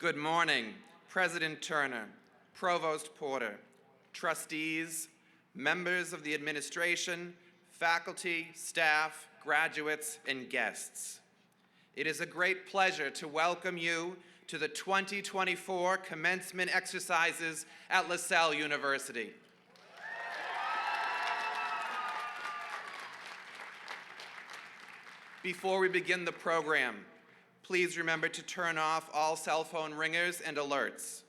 Good morning, President Turner, Provost Porter, trustees, members of the administration, faculty, staff, graduates, and guests. It is a great pleasure to welcome you to the 2024 commencement exercises at Lasell University. Before we begin the program, please remember to turn off all cell phone ringers and alerts.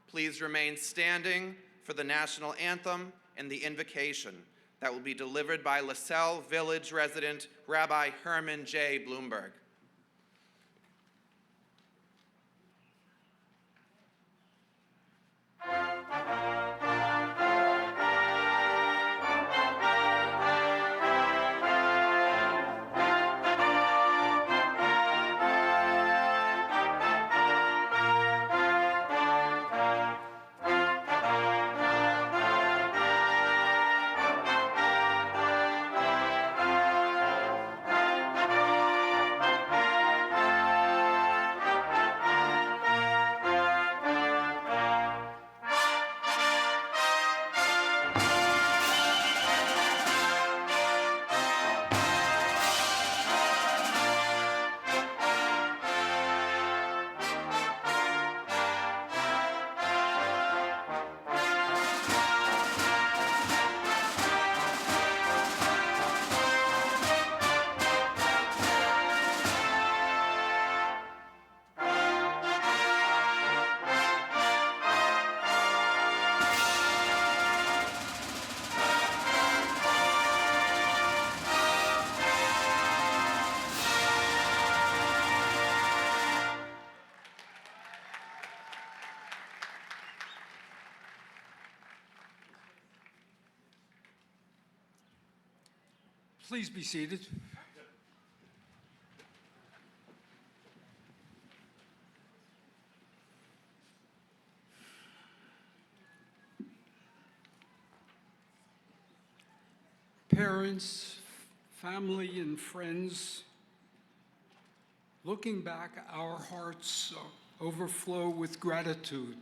Please remain standing for the national anthem and the invocation that will be delivered by Lasell Village resident Rabbi Herman J. Bloomberg. Please be seated. Parents, family, and friends, looking back, our hearts overflow with gratitude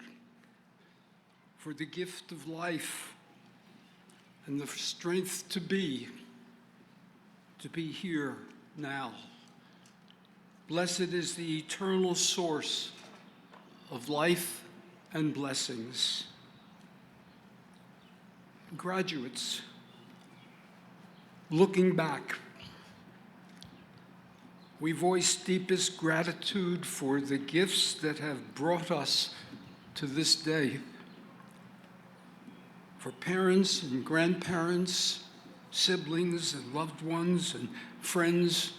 for the gift of life and the strength to be here now. Blessed is the eternal source of life and blessings. Graduates, looking back, we voice deepest gratitude for the gifts that have brought us to this day. For parents and grandparents, siblings and loved ones and friends,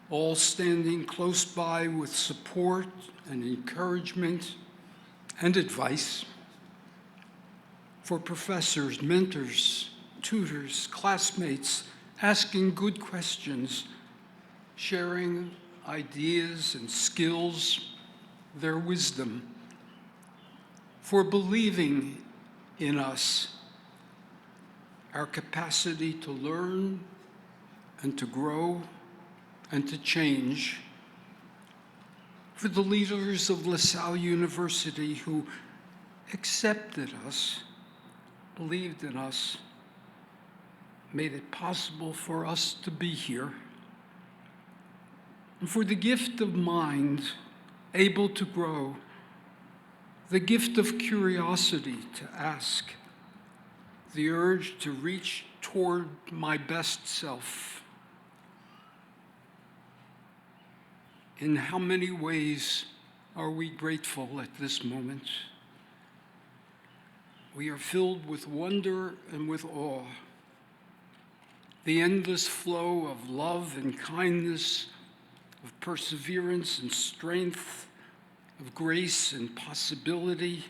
all standing close by with support and encouragement and advice. For professors, mentors, tutors, classmates, asking good questions, sharing ideas and skills, their wisdom. For believing in us, our capacity to learn and to grow and to change. For the leaders of Lasell University who accepted us, believed in us, made it possible for us to be here. And for the gift of mind, able to grow, the gift of curiosity to ask, the urge to reach toward my best self. In how many ways are we grateful at this moment? We are filled with wonder and with awe. The endless flow of love and kindness, of perseverance and strength, of grace and possibility,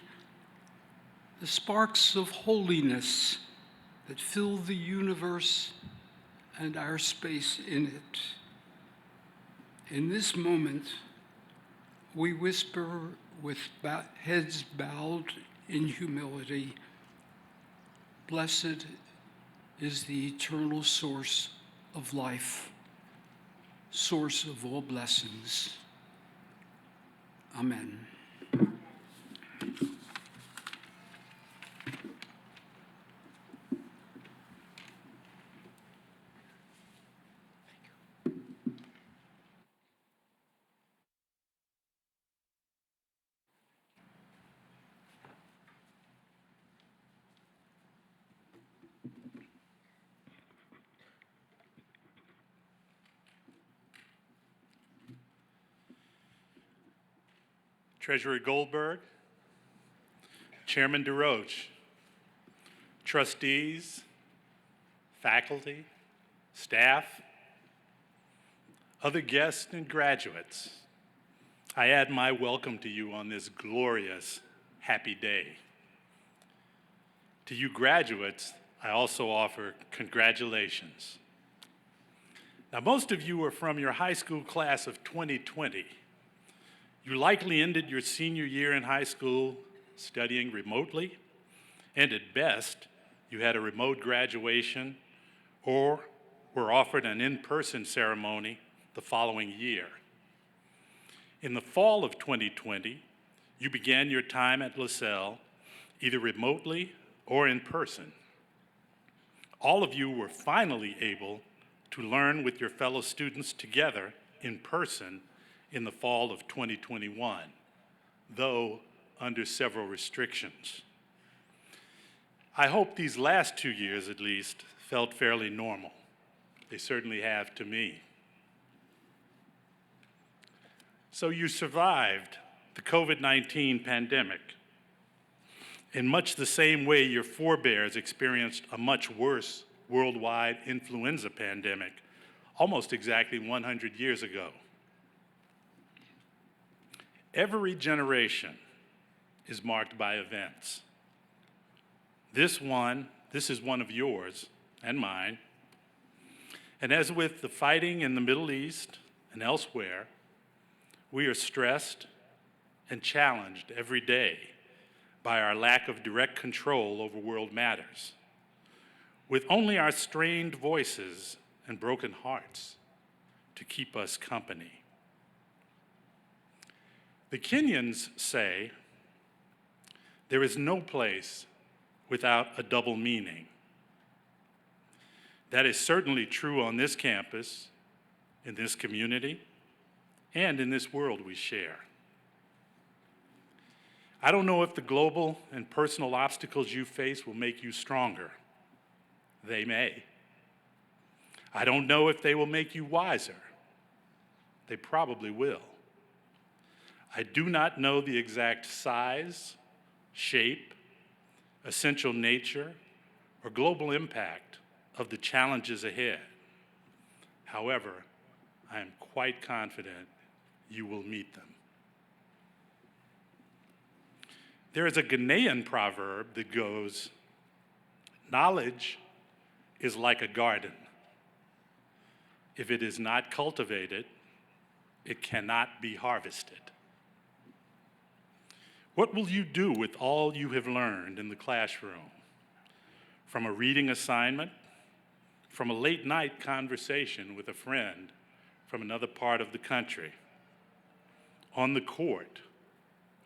the sparks of holiness that fill the universe and our space in it. In this moment, we whisper with heads bowed in humility, "Blessed is the eternal source of life, source of all blessings." Amen. Treasurer Goldberg, Chairman DeRoche, trustees, faculty, staff, other guests and graduates, I add my welcome to you on this glorious, happy day. To you graduates, I also offer congratulations. Now, most of you are from your high school class of 2020. You likely ended your senior year in high school studying remotely, and at best, you had a remote graduation or were offered an in-person ceremony the following year. In the fall of 2020, you began your time at Lasell either remotely or in person. All of you were finally able to learn with your fellow students together in person in the fall of 2021, though under several restrictions. I hope these last 2 years, at least, felt fairly normal. They certainly have to me. So you survived the COVID-19 pandemic in much the same way your forebears experienced a much worse worldwide influenza pandemic almost exactly 100 years ago. Every generation is marked by events. This is one of yours and mine. And as with the fighting in the Middle East and elsewhere, we are stressed and challenged every day by our lack of direct control over world matters, with only our strained voices and broken hearts to keep us company. The Kenyans say, there is no place without a double meaning. That is certainly true on this campus, in this community, and in this world we share. I don't know if the global and personal obstacles you face will make you stronger. They may. I don't know if they will make you wiser. They probably will. I do not know the exact size, shape, essential nature, or global impact of the challenges ahead. However, I am quite confident you will meet them. There is a Ghanaian proverb that goes, knowledge is like a garden. If it is not cultivated, it cannot be harvested. What will you do with all you have learned in the classroom? From a reading assignment, from a late night conversation with a friend from another part of the country, on the court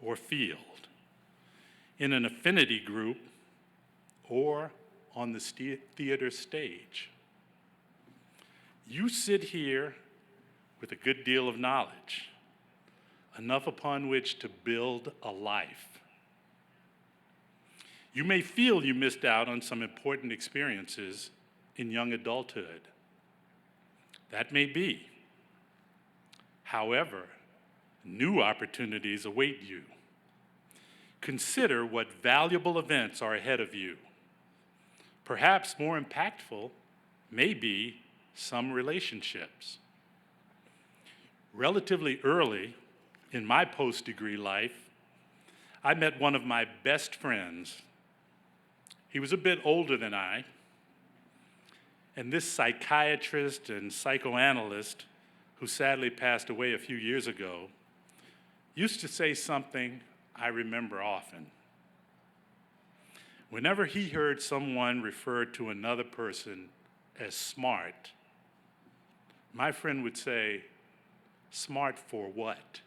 or field, in an affinity group, or on the theater stage. You sit here with a good deal of knowledge, enough upon which to build a life. You may feel you missed out on some important experiences in young adulthood. That may be. However, new opportunities await you. Consider what valuable events are ahead of you. Perhaps more impactful may be some relationships. Relatively early in my post-degree life, I met one of my best friends. He was a bit older than I, and this psychiatrist and psychoanalyst, who sadly passed away a few years ago, used to say something I remember often. Whenever he heard someone refer to another person as smart, my friend would say, smart for what?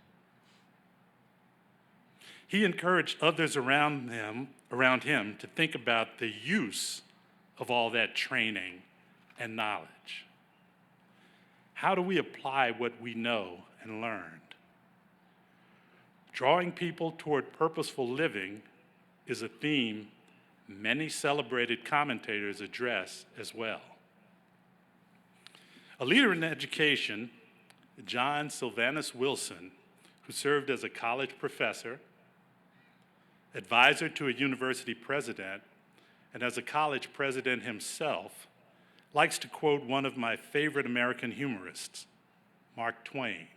He encouraged others around him to think about the use of all that training and knowledge. How do we apply what we know and learned? Drawing people toward purposeful living is a theme many celebrated commentators address as well. A leader in education, John Sylvanus Wilson, who served as a college professor, advisor to a university president, and as a college president himself, likes to quote one of my favorite American humorists, Mark Twain.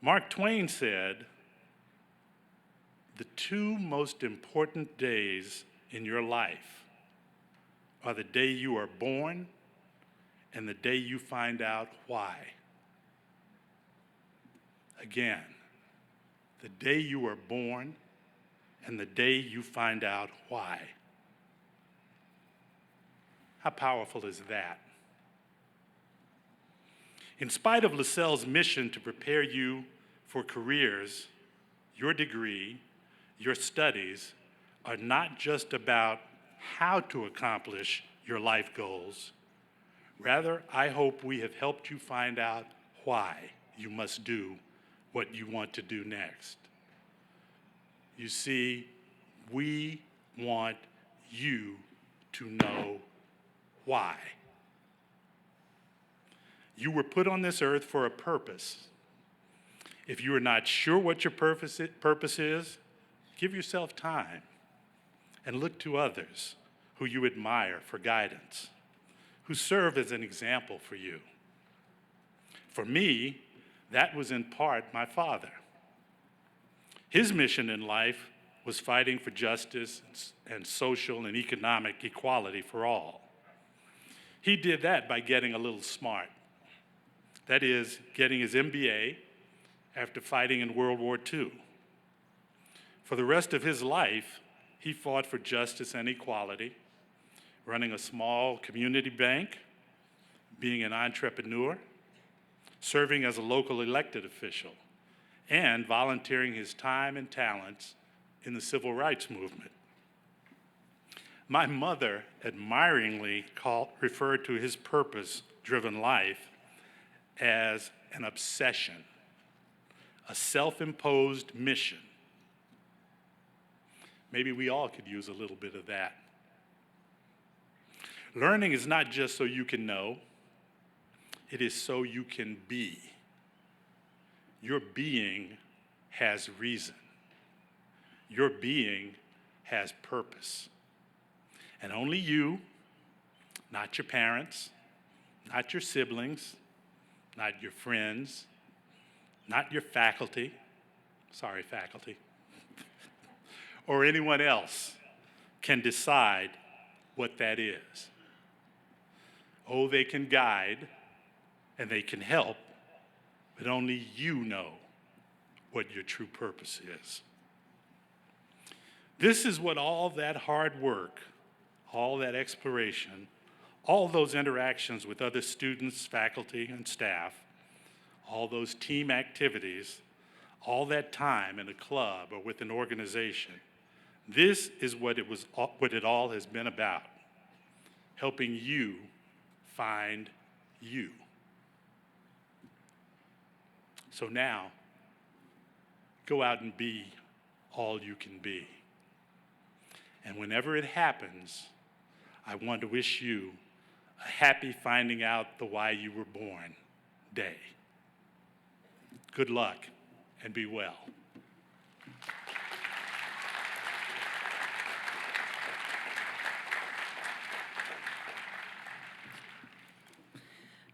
Mark Twain said, "The two most important days in your life are the day you are born and the day you find out why." Again, the day you are born and the day you find out why. How powerful is that? In spite of Lasell's mission to prepare you for careers, your degree, your studies are not just about how to accomplish your life goals. Rather, I hope we have helped you find out why you must do what you want to do next. You see, we want you to know why. You were put on this earth for a purpose. If you are not sure what your purpose is, give yourself time and look to others who you admire for guidance, who serve as an example for you. For me, that was in part my father. His mission in life was fighting for justice and social and economic equality for all. He did that by getting a little smart. That is, getting his MBA after fighting in World War II. For the rest of his life, he fought for justice and equality, running a small community bank, being an entrepreneur, serving as a local elected official, and volunteering his time and talents in the civil rights movement. My mother admiringly referred to his purpose-driven life as an obsession, a self-imposed mission. Maybe we all could use a little bit of that. Learning is not just so you can know, it is so you can be. Your being has reason. Your being has purpose. And only you, not your parents, not your siblings, not your friends, not your faculty, sorry faculty, or anyone else can decide what that is. Oh, they can guide and they can help, but only you know what your true purpose is. This is what all that hard work, all that exploration, all those interactions with other students, faculty, and staff, all those team activities, all that time in a club or with an organization, this is what it all has been about, helping you find you. So now, go out and be all you can be. And whenever it happens, I want to wish you a happy finding out the why you were born day. Good luck and be well.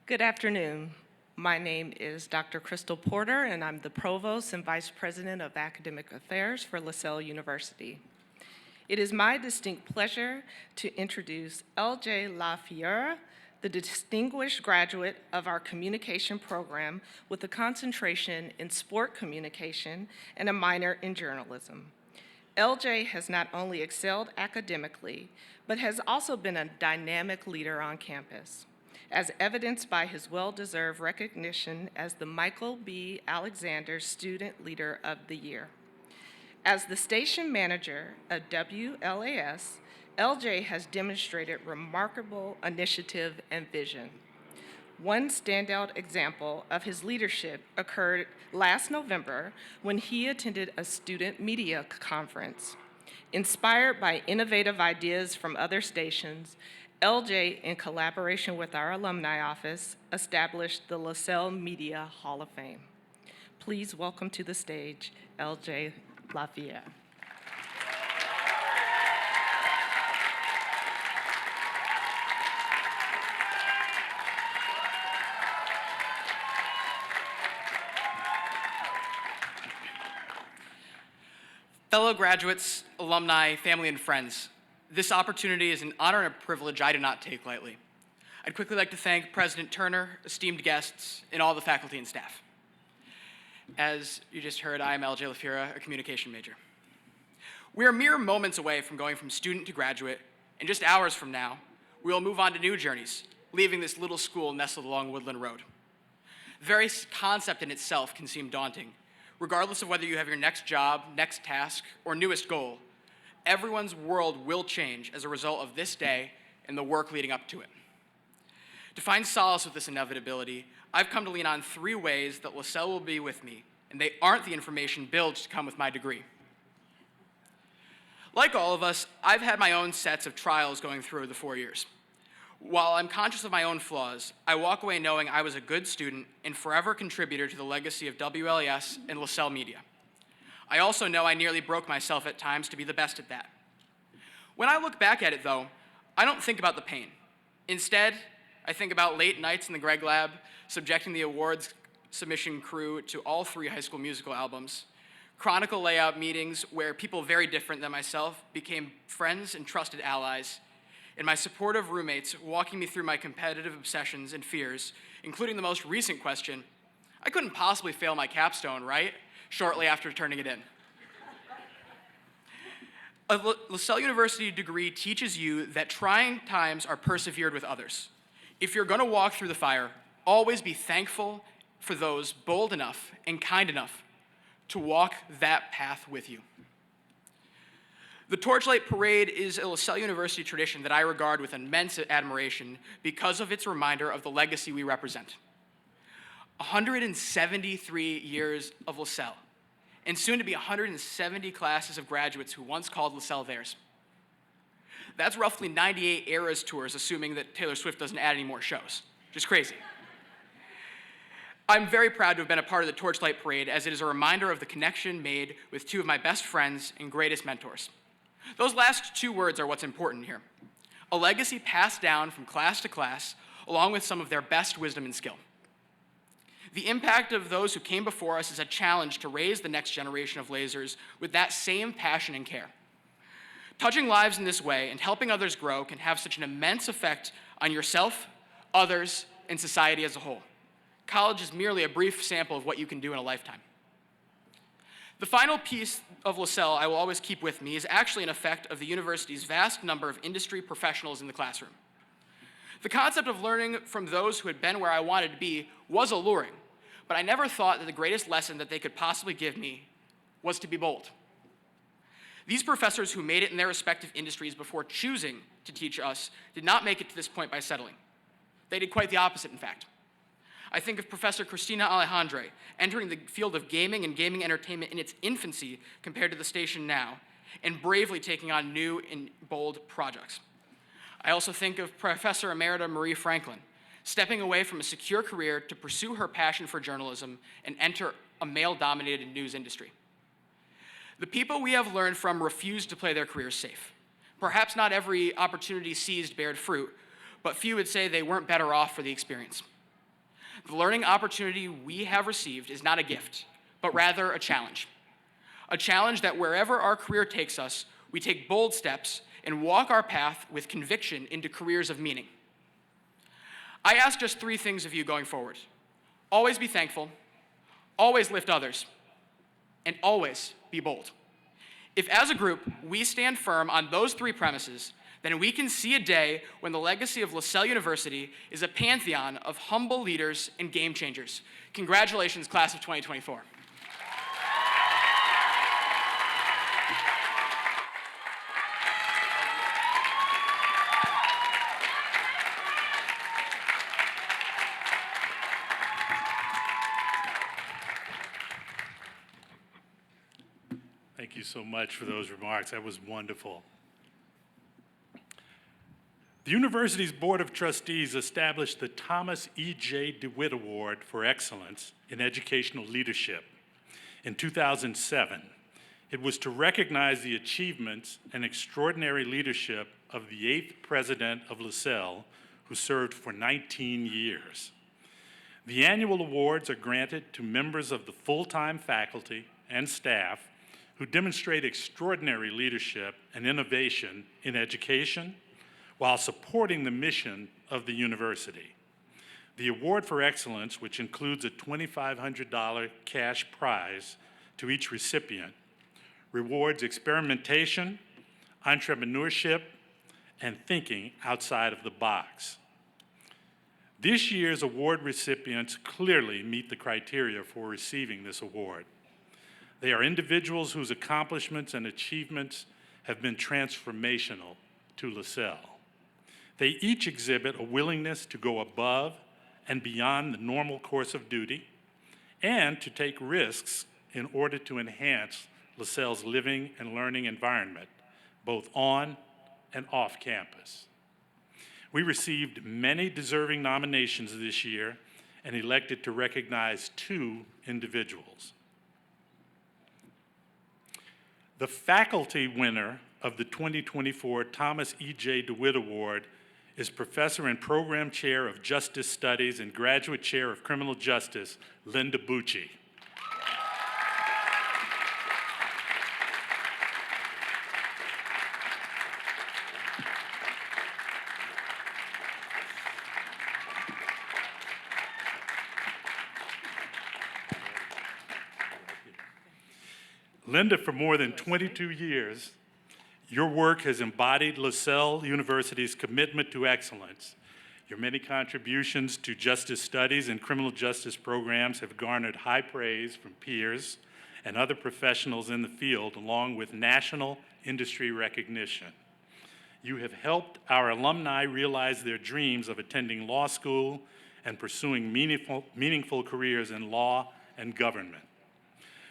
Good afternoon. My name is Dr. Crystal Porter, and I'm the Provost and Vice President of Academic Affairs for Lasell University. It is my distinct pleasure to introduce L.J. LaFiera, the distinguished graduate of our communication program with a concentration in sport communication and a minor in journalism. L.J. has not only excelled academically, but has also been a dynamic leader on campus, as evidenced by his well-deserved recognition as the Michael B. Alexander Student Leader of the Year. As the station manager of WLAS, LJ has demonstrated remarkable initiative and vision. One standout example of his leadership occurred last November when he attended a student media conference. Inspired by innovative ideas from other stations, LJ, in collaboration with our alumni office, established the Lasell Media Hall of Fame. Please welcome to the stage LJ Lafayette. Fellow graduates, alumni, family, and friends, this opportunity is an honor and a privilege I do not take lightly. I'd quickly like to thank President Turner, esteemed guests, and all the faculty and staff. As you just heard, I am LJ Lafira, a communication major. We are mere moments away from going from student to graduate, and just hours from now, we will move on to new journeys, leaving this little school nestled along Woodland Road. The very concept in itself can seem daunting. Regardless of whether you have your next job, next task, or newest goal, everyone's world will change as a result of this day and the work leading up to it. To find solace with this inevitability, I've come to lean on 3 ways that Lasell will be with me, and they aren't the information built to come with my degree. Like all of us, I've had my own sets of trials going through the 4 years. While I'm conscious of my own flaws, I walk away knowing I was a good student and forever contributor to the legacy of WLAS and Lasell Media. I also know I nearly broke myself at times to be the best at that. When I look back at it, though, I don't think about the pain. Instead, I think about late nights in the Greg Lab, subjecting the awards submission crew to all 3 High School Musical albums, chronicle layout meetings where people very different than myself became friends and trusted allies, and my supportive roommates walking me through my competitive obsessions and fears, including the most recent question, I couldn't possibly fail my capstone, right? Shortly after turning it in. A Lasell University degree teaches you that trying times are persevered with others. If you're gonna walk through the fire, always be thankful for those bold enough and kind enough to walk that path with you. The Torchlight Parade is a Lasell University tradition that I regard with immense admiration because of its reminder of the legacy we represent. 173 years of Lasell, and soon to be 170 classes of graduates who once called Lasell theirs. That's roughly 98 Eras tours, assuming that Taylor Swift doesn't add any more shows. Just crazy. I'm very proud to have been a part of the Torchlight Parade, as it is a reminder of the connection made with 2 of my best friends and greatest mentors. Those last 2 words are what's important here. A legacy passed down from class to class, along with some of their best wisdom and skill. The impact of those who came before us is a challenge to raise the next generation of lasers with that same passion and care. Touching lives in this way and helping others grow can have such an immense effect on yourself, others, and society as a whole. College is merely a brief sample of what you can do in a lifetime. The final piece of Lasell I will always keep with me is actually an effect of the university's vast number of industry professionals in the classroom. The concept of learning from those who had been where I wanted to be was alluring, but I never thought that the greatest lesson that they could possibly give me was to be bold. These professors who made it in their respective industries before choosing to teach us did not make it to this point by settling. They did quite the opposite, in fact. I think of Professor Cristina Alejandre entering the field of gaming and gaming entertainment in its infancy compared to the station now, and bravely taking on new and bold projects. I also think of Professor Emerita Marie Franklin, stepping away from a secure career to pursue her passion for journalism and enter a male-dominated news industry. The people we have learned from refused to play their careers safe. Perhaps not every opportunity seized bared fruit, but few would say they weren't better off for the experience. The learning opportunity we have received is not a gift, but rather a challenge. A challenge that wherever our career takes us, we take bold steps and walk our path with conviction into careers of meaning. I ask just 3 things of you going forward. Always be thankful, always lift others, and always be bold. If as a group, we stand firm on those 3 premises, then we can see a day when the legacy of Lasell University is a pantheon of humble leaders and game changers. Congratulations, class of 2024. you so much for those remarks. That was wonderful. The university's Board of Trustees established the Thomas E.J. DeWitt Award for Excellence in Educational Leadership in 2007. It was to recognize the achievements and extraordinary leadership of the 8th president of Lasell, who served for 19 years. The annual awards are granted to members of the full-time faculty and staff who demonstrate extraordinary leadership and innovation in education while supporting the mission of the university. The Award for Excellence, which includes a $2,500 cash prize to each recipient, rewards experimentation, entrepreneurship, and thinking outside of the box. This year's award recipients clearly meet the criteria for receiving this award. They are individuals whose accomplishments and achievements have been transformational to Lasell. They each exhibit a willingness to go above and beyond the normal course of duty and to take risks in order to enhance Lasell's living and learning environment, both on and off campus. We received many deserving nominations this year and elected to recognize 2 individuals. The faculty winner of the 2024 Thomas E.J. DeWitt Award is Professor and Program Chair of Justice Studies and Graduate Chair of Criminal Justice, Linda Bucci. Linda, for more than 22 years, your work has embodied Lasell University's commitment to excellence. Your many contributions to justice studies and criminal justice programs have garnered high praise from peers and other professionals in the field, along with national industry recognition. You have helped our alumni realize their dreams of attending law school and pursuing meaningful careers in law and government.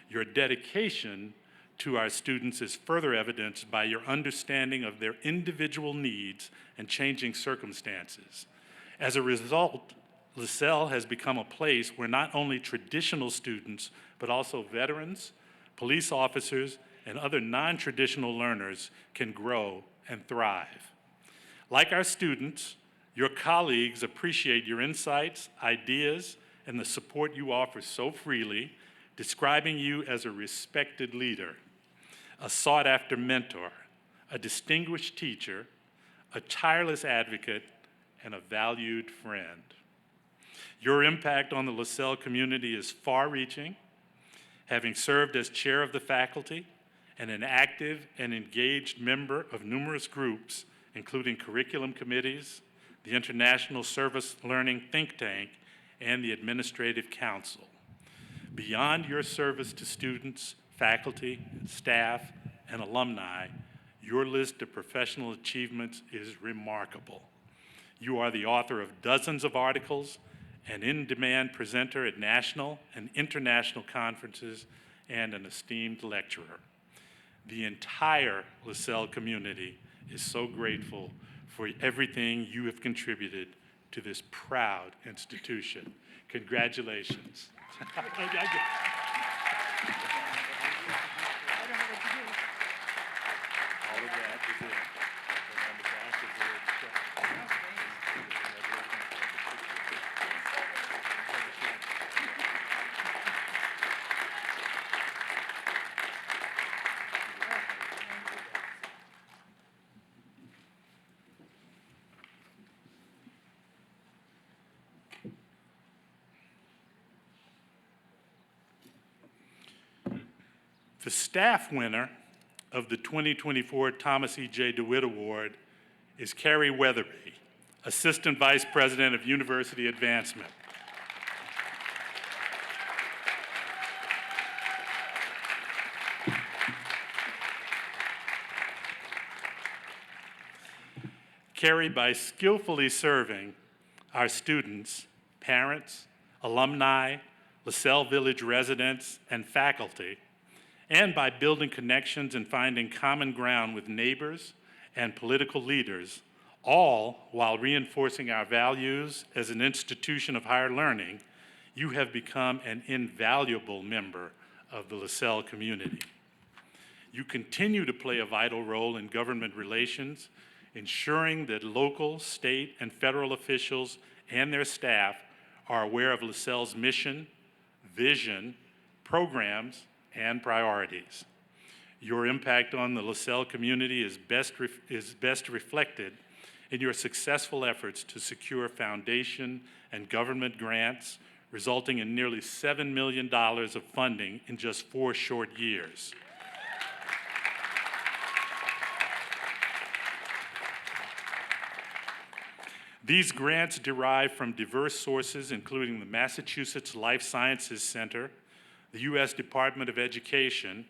Your dedication to our students is further evidenced by your understanding of their individual needs and changing circumstances. As a result, Lasell has become a place where not only traditional students, but also veterans, police officers, and other non-traditional learners can grow and thrive. Like our students, your colleagues appreciate your insights, ideas, and the support you offer so freely, describing you as a respected leader, a sought-after mentor, a distinguished teacher, a tireless advocate, and a valued friend. Your impact on the Lasell community is far-reaching, having served as chair of the faculty and an active and engaged member of numerous groups, including curriculum committees, the International Service Learning Think Tank, and the Administrative Council. Beyond your service to students, faculty, staff, and alumni, your list of professional achievements is remarkable. You are the author of dozens of articles, an in-demand presenter at national and international conferences, and an esteemed lecturer. The entire Lasell community is so grateful for everything you have contributed to this proud institution. Congratulations. The staff winner of the 2024 Thomas E.J. DeWitt Award is Carrie Weatherby, Assistant Vice President of University Advancement. Carrie, by skillfully serving our students, parents, alumni, Lasell Village residents, and faculty, and by building connections and finding common ground with neighbors and political leaders, all while reinforcing our values as an institution of higher learning, you have become an invaluable member of the Lasell community. You continue to play a vital role in government relations, ensuring that local, state, and federal officials and their staff are aware of Lasell's mission, vision, programs, and priorities. Your impact on the Lasell community is best reflected in your successful efforts to secure foundation and government grants, resulting in nearly $7 million of funding in just 4 short years. These grants derive from diverse sources, including the Massachusetts Life Sciences Center, the U.S. Department of Education,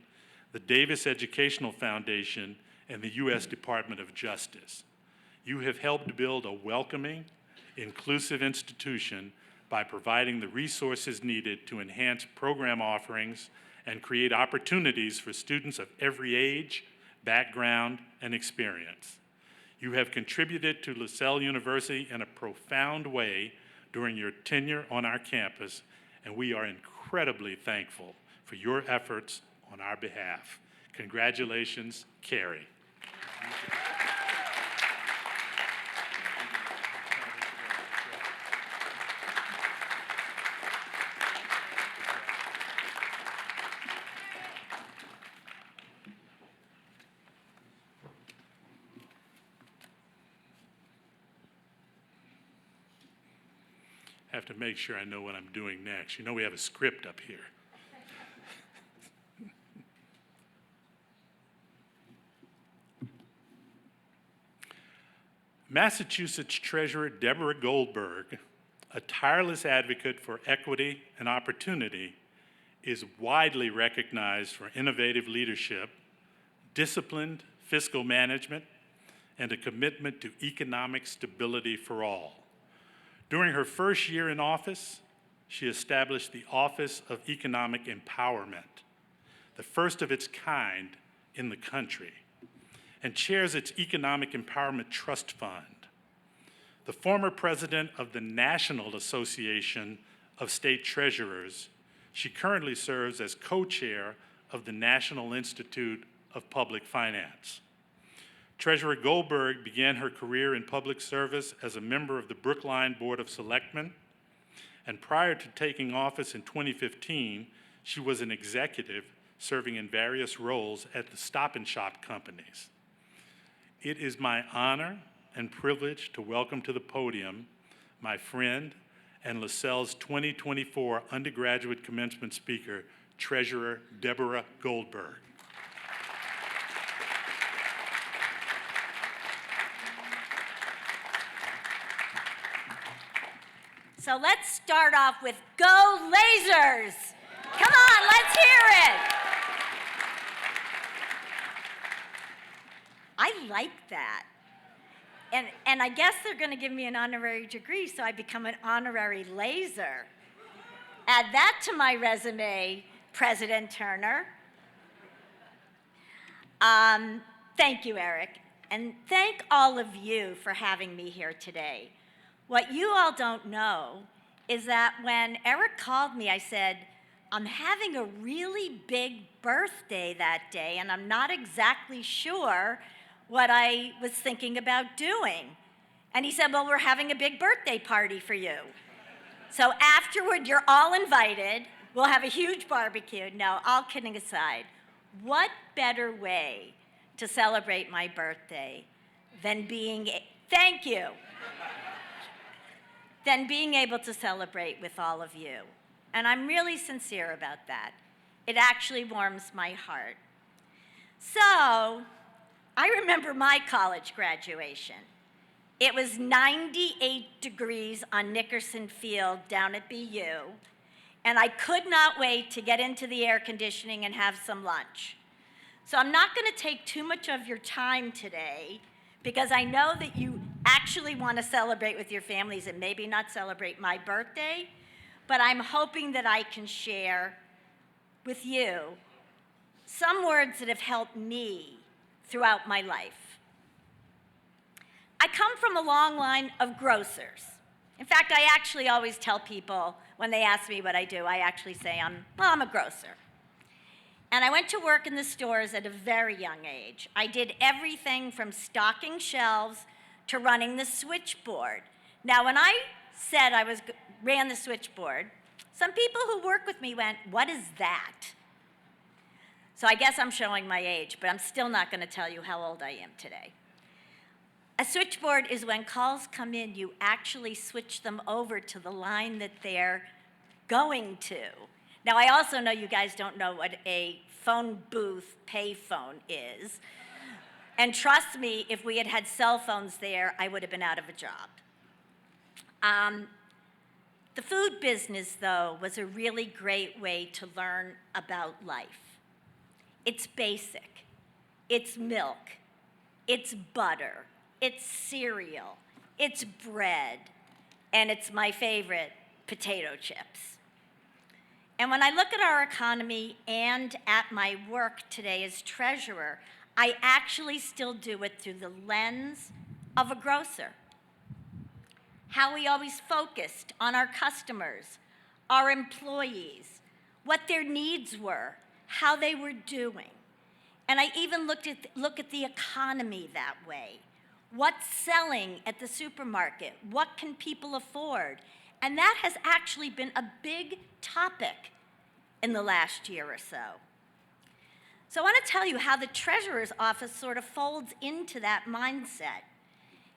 the Davis Educational Foundation, and the U.S. Department of Justice. You have helped build a welcoming, inclusive institution by providing the resources needed to enhance program offerings and create opportunities for students of every age, background, and experience. You have contributed to Lasell University in a profound way during your tenure on our campus, and we are incredibly thankful for your efforts on our behalf. Congratulations, Carrie. I have to make sure I know what I'm doing next. You know we have a script up here. Massachusetts Treasurer Deborah Goldberg, a tireless advocate for equity and opportunity, is widely recognized for innovative leadership, disciplined fiscal management, and a commitment to economic stability for all. During her first year in office, she established the Office of Economic Empowerment, the first of its kind in the country, and chairs its Economic Empowerment Trust Fund. The former president of the National Association of State Treasurers, she currently serves as co-chair of the National Institute of Public Finance. Treasurer Goldberg began her career in public service as a member of the Brookline Board of Selectmen, and prior to taking office in 2015, she was an executive serving in various roles at the Stop and Shop companies. It is my honor and privilege to welcome to the podium my friend and Lasell's 2024 undergraduate commencement speaker, Treasurer Deborah Goldberg. So let's start off with Go Lasers! Come on, let's hear it! I like that. And I guess they're going to give me an honorary degree, so I become an honorary laser. Add that to my resume, President Turner. Thank you, Eric. And thank all of you for having me here today. What you all don't know is that when Eric called me, I said, I'm having a really big birthday that day, and I'm not exactly sure what I was thinking about doing. And he said, well, we're having a big birthday party for you. So afterward, you're all invited. We'll have a huge barbecue. No, all kidding aside, what better way to celebrate my birthday than being, thank you, than being able to celebrate with all of you. And I'm really sincere about that. It actually warms my heart. So, I remember my college graduation. It was 98 degrees on Nickerson Field down at BU, and I could not wait to get into the air conditioning and have some lunch. So I'm not going to take too much of your time today, because I know that you actually want to celebrate with your families and maybe not celebrate my birthday, but I'm hoping that I can share with you some words that have helped me throughout my life. I come from a long line of grocers. In fact, I actually always tell people when they ask me what I do, I actually say I'm a grocer. And I went to work in the stores at a very young age. I did everything from stocking shelves to running the switchboard. Now, when I said ran the switchboard, some people who work with me went, "What is that?" So I guess I'm showing my age, but I'm still not going to tell you how old I am today. A switchboard is when calls come in, you actually switch them over to the line that they're going to. Now, I also know you guys don't know what a phone booth payphone is. And trust me, if we had had cell phones there, I would have been out of a job. The food business, though, was a really great way to learn about life. It's basic. It's milk. It's butter. It's cereal. It's bread. And it's my favorite, potato chips. And when I look at our economy and at my work today as treasurer, I actually still do it through the lens of a grocer. How we always focused on our customers, our employees, what their needs were, how they were doing. And I even look at the economy that way. What's selling at the supermarket? What can people afford? And that has actually been a big topic in the last year or so. So I want to tell you how the treasurer's office sort of folds into that mindset.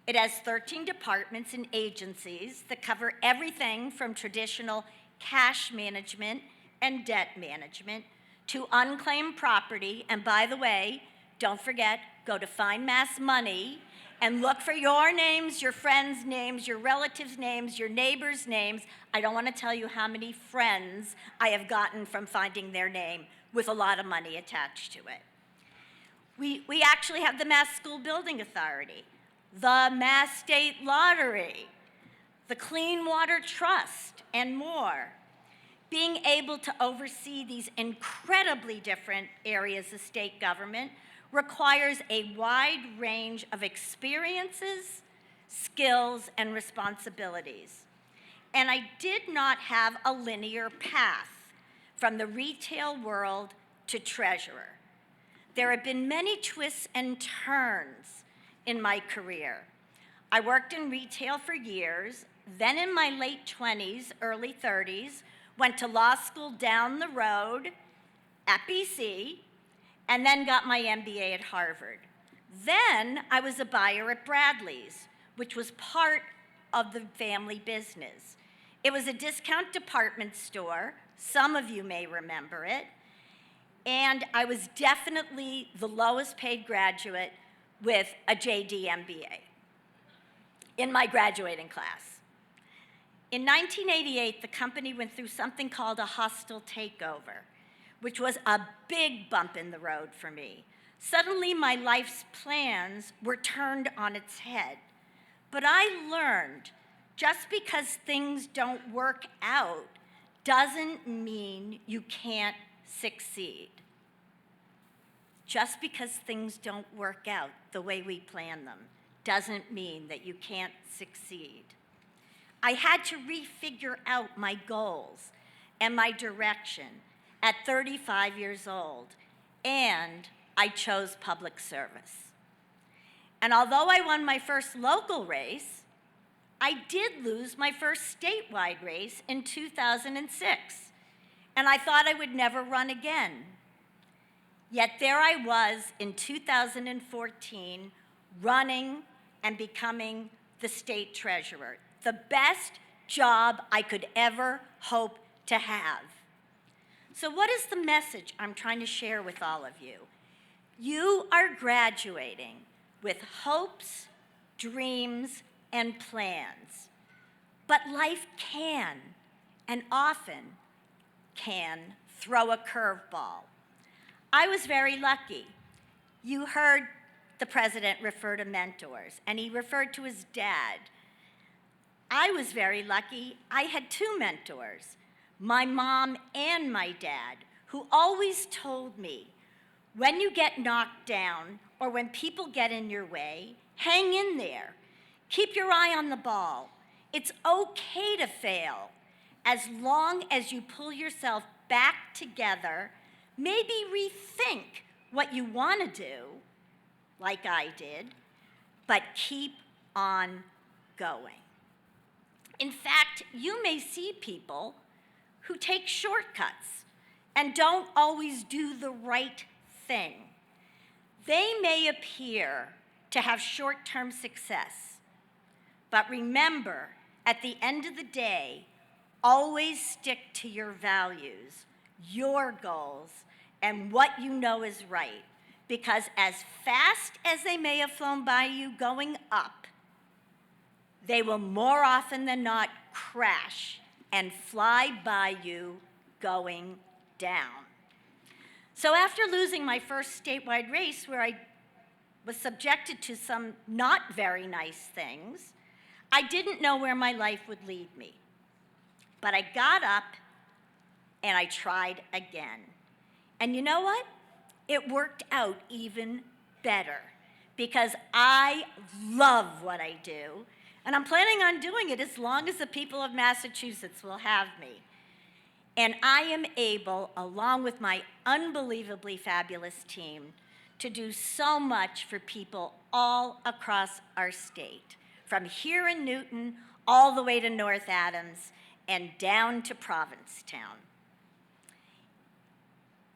It has 13 departments and agencies that cover everything from traditional cash management and debt management to unclaimed property. And by the way, don't forget, go to Find Mass Money and look for your names, your friends' names, your relatives' names, your neighbors' names. I don't want to tell you how many friends I have gotten from finding their name with a lot of money attached to it. We actually have the Mass School Building Authority, the Mass State Lottery, the Clean Water Trust, and more. Being able to oversee these incredibly different areas of state government requires a wide range of experiences, skills, and responsibilities. And I did not have a linear path from the retail world to treasurer. There have been many twists and turns in my career. I worked in retail for years, then in my late 20s, early 30s, went to law school down the road at BC, and then got my MBA at Harvard. Then I was a buyer at Bradley's, which was part of the family business. It was a discount department store. Some of you may remember it. And I was definitely the lowest paid graduate with a JD MBA in my graduating class. In 1988, the company went through something called a hostile takeover, which was a big bump in the road for me. Suddenly, my life's plans were turned on its head. But I learned just because things don't work out doesn't mean you can't succeed. Just because things don't work out the way we plan them doesn't mean that you can't succeed. I had to refigure out my goals and my direction at 35 years old, and I chose public service. And although I won my first local race, I did lose my first statewide race in 2006, and I thought I would never run again. Yet there I was in 2014, running and becoming the state treasurer, the best job I could ever hope to have. So what is the message I'm trying to share with all of you? You are graduating with hopes, dreams, and plans. But life can, and often can, throw a curveball. I was very lucky. You heard the president refer to mentors, and he referred to his dad. I was very lucky. I had two mentors, my mom and my dad, who always told me, When you get knocked down or when people get in your way, hang in there. Keep your eye on the ball. It's okay to fail as long as you pull yourself back together, maybe rethink what you want to do, like I did, but keep on going. In fact, you may see people who take shortcuts and don't always do the right thing. They may appear to have short-term success, but remember, at the end of the day, always stick to your values, your goals, and what you know is right, because as fast as they may have flown by you going up, they will more often than not crash and fly by you going down. So after losing my first statewide race, where I was subjected to some not very nice things, I didn't know where my life would lead me. But I got up and I tried again. And you know what? It worked out even better because I love what I do, and I'm planning on doing it as long as the people of Massachusetts will have me. And I am able, along with my unbelievably fabulous team, to do so much for people all across our state, from here in Newton all the way to North Adams and down to Provincetown.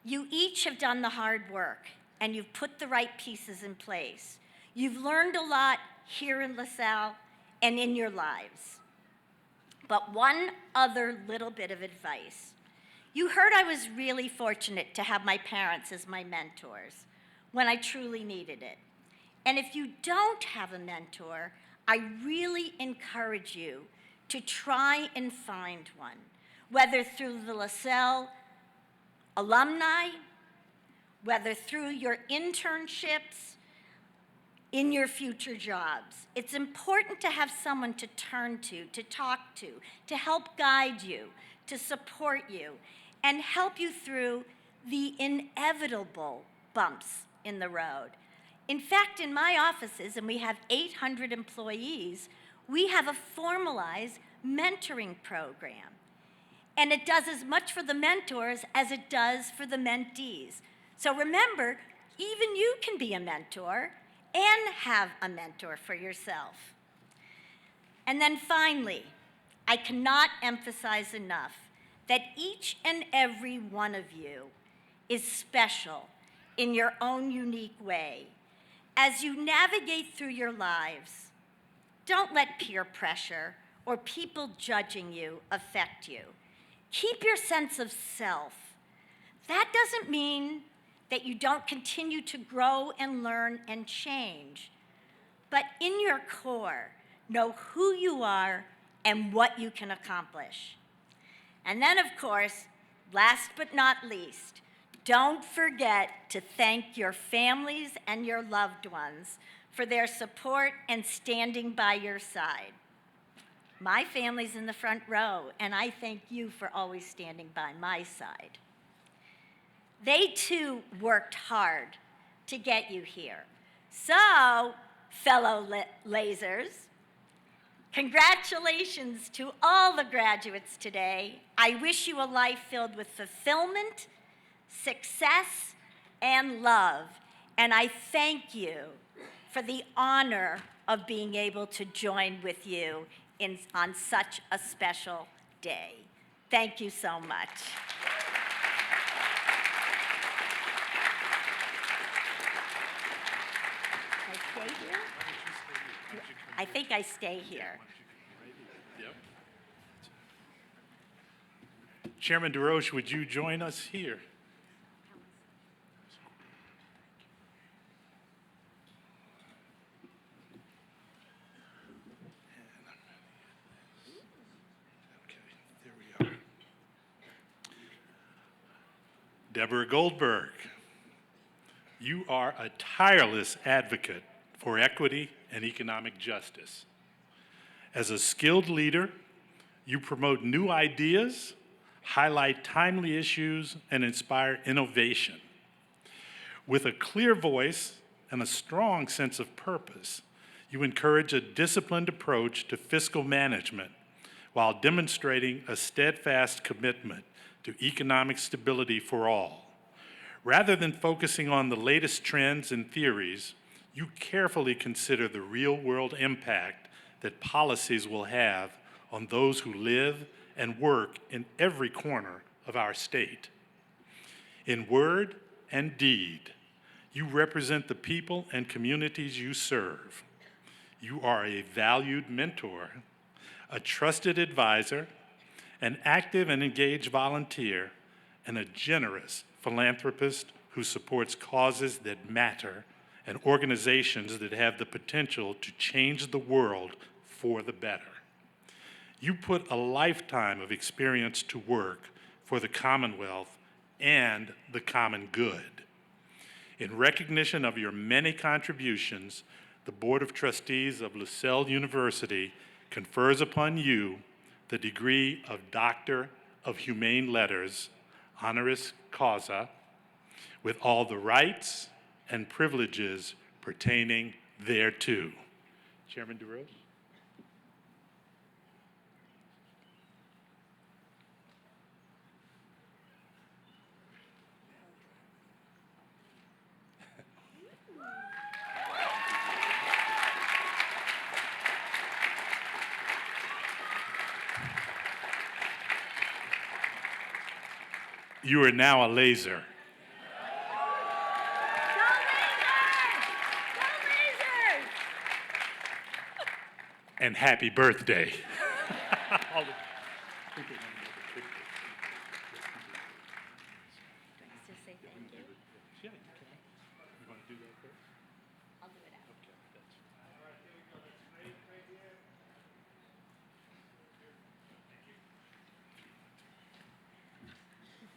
You each have done the hard work, and you've put the right pieces in place. You've learned a lot here in Lasell and in your lives. But one other little bit of advice. You heard I was really fortunate to have my parents as my mentors when I truly needed it. And if you don't have a mentor, I really encourage you to try and find one, whether through the Lasell alumni, whether through your internships, in your future jobs. It's important to have someone to turn to talk to help guide you, to support you, and help you through the inevitable bumps in the road. In fact, in my offices, and we have 800 employees, we have a formalized mentoring program. And it does as much for the mentors as it does for the mentees. So remember, even you can be a mentor and have a mentor for yourself. And then finally, I cannot emphasize enough that each and every one of you is special in your own unique way. As you navigate through your lives, don't let peer pressure or people judging you affect you. Keep your sense of self. That doesn't mean that you don't continue to grow and learn and change. But in your core, know who you are and what you can accomplish. And then, of course, last but not least, don't forget to thank your families and your loved ones for their support and standing by your side. My family's in the front row, and I thank you for always standing by my side. They too worked hard to get you here. So, fellow Lasers, congratulations to all the graduates today. I wish you a life filled with fulfillment, success, and love. And I thank you for the honor of being able to join with you on such a special day. Thank you so much. I think I stay here. Chairman DeRoche, would you join us here? Okay, there we are. Deborah Goldberg, you are a tireless advocate for equity and economic justice. As a skilled leader, you promote new ideas, highlight timely issues, and inspire innovation. With a clear voice and a strong sense of purpose, you encourage a disciplined approach to fiscal management while demonstrating a steadfast commitment to economic stability for all. Rather than focusing on the latest trends and theories, you carefully consider the real-world impact that policies will have on those who live and work in every corner of our state. In word and deed, you represent the people and communities you serve. You are a valued mentor, a trusted advisor, an active and engaged volunteer, and a generous philanthropist who supports causes that matter and organizations that have the potential to change the world for the better. You put a lifetime of experience to work for the Commonwealth and the common good. In recognition of your many contributions, the Board of Trustees of Lasell University confers upon you the degree of Doctor of Humane Letters, honoris causa, with all the rights and privileges pertaining thereto. Chairman DeRose? You are now a laser. And happy birthday.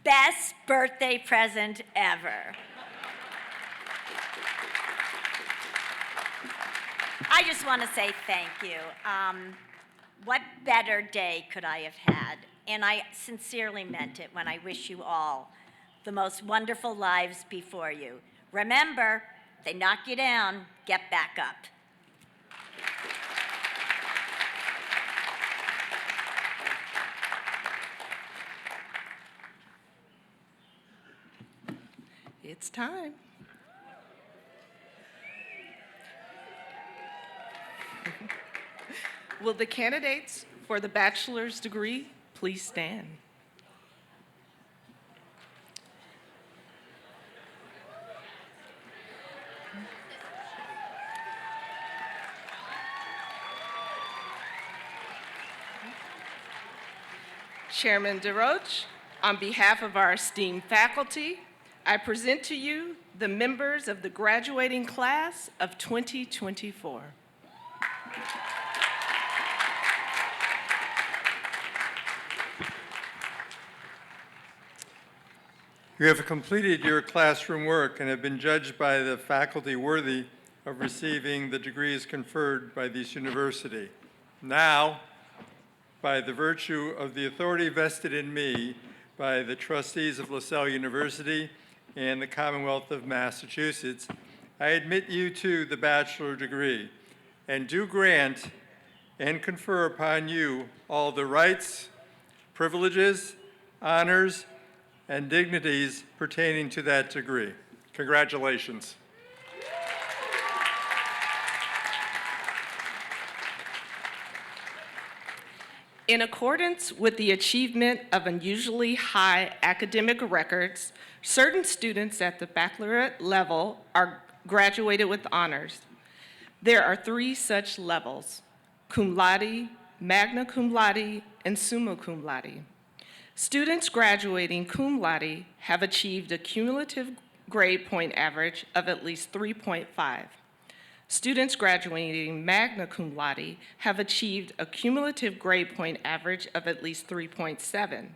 Best birthday present ever. I just want to say thank you. What better day could I have had? And I sincerely meant it when I wish you all the most wonderful lives before you. Remember, they knock you down, get back up. It's time. Will the candidates for the bachelor's degree please stand? Chairman DeRoche, on behalf of our esteemed faculty, I present to you the members of the graduating class of 2024. You have completed your classroom work and have been judged by the faculty worthy of receiving the degrees conferred by this university. Now, by the virtue of the authority vested in me by the trustees of Lasell University and the Commonwealth of Massachusetts, I admit you to the bachelor degree and do grant and confer upon you all the rights, privileges, honors, and dignities pertaining to that degree. Congratulations. In accordance with the achievement of unusually high academic records, certain students at the baccalaureate level are graduated with honors. There are 3 such levels: cum laude, magna cum laude, and summa cum laude. Students graduating cum laude have achieved a cumulative grade point average of at least 3.5. Students graduating magna cum laude have achieved a cumulative grade point average of at least 3.7,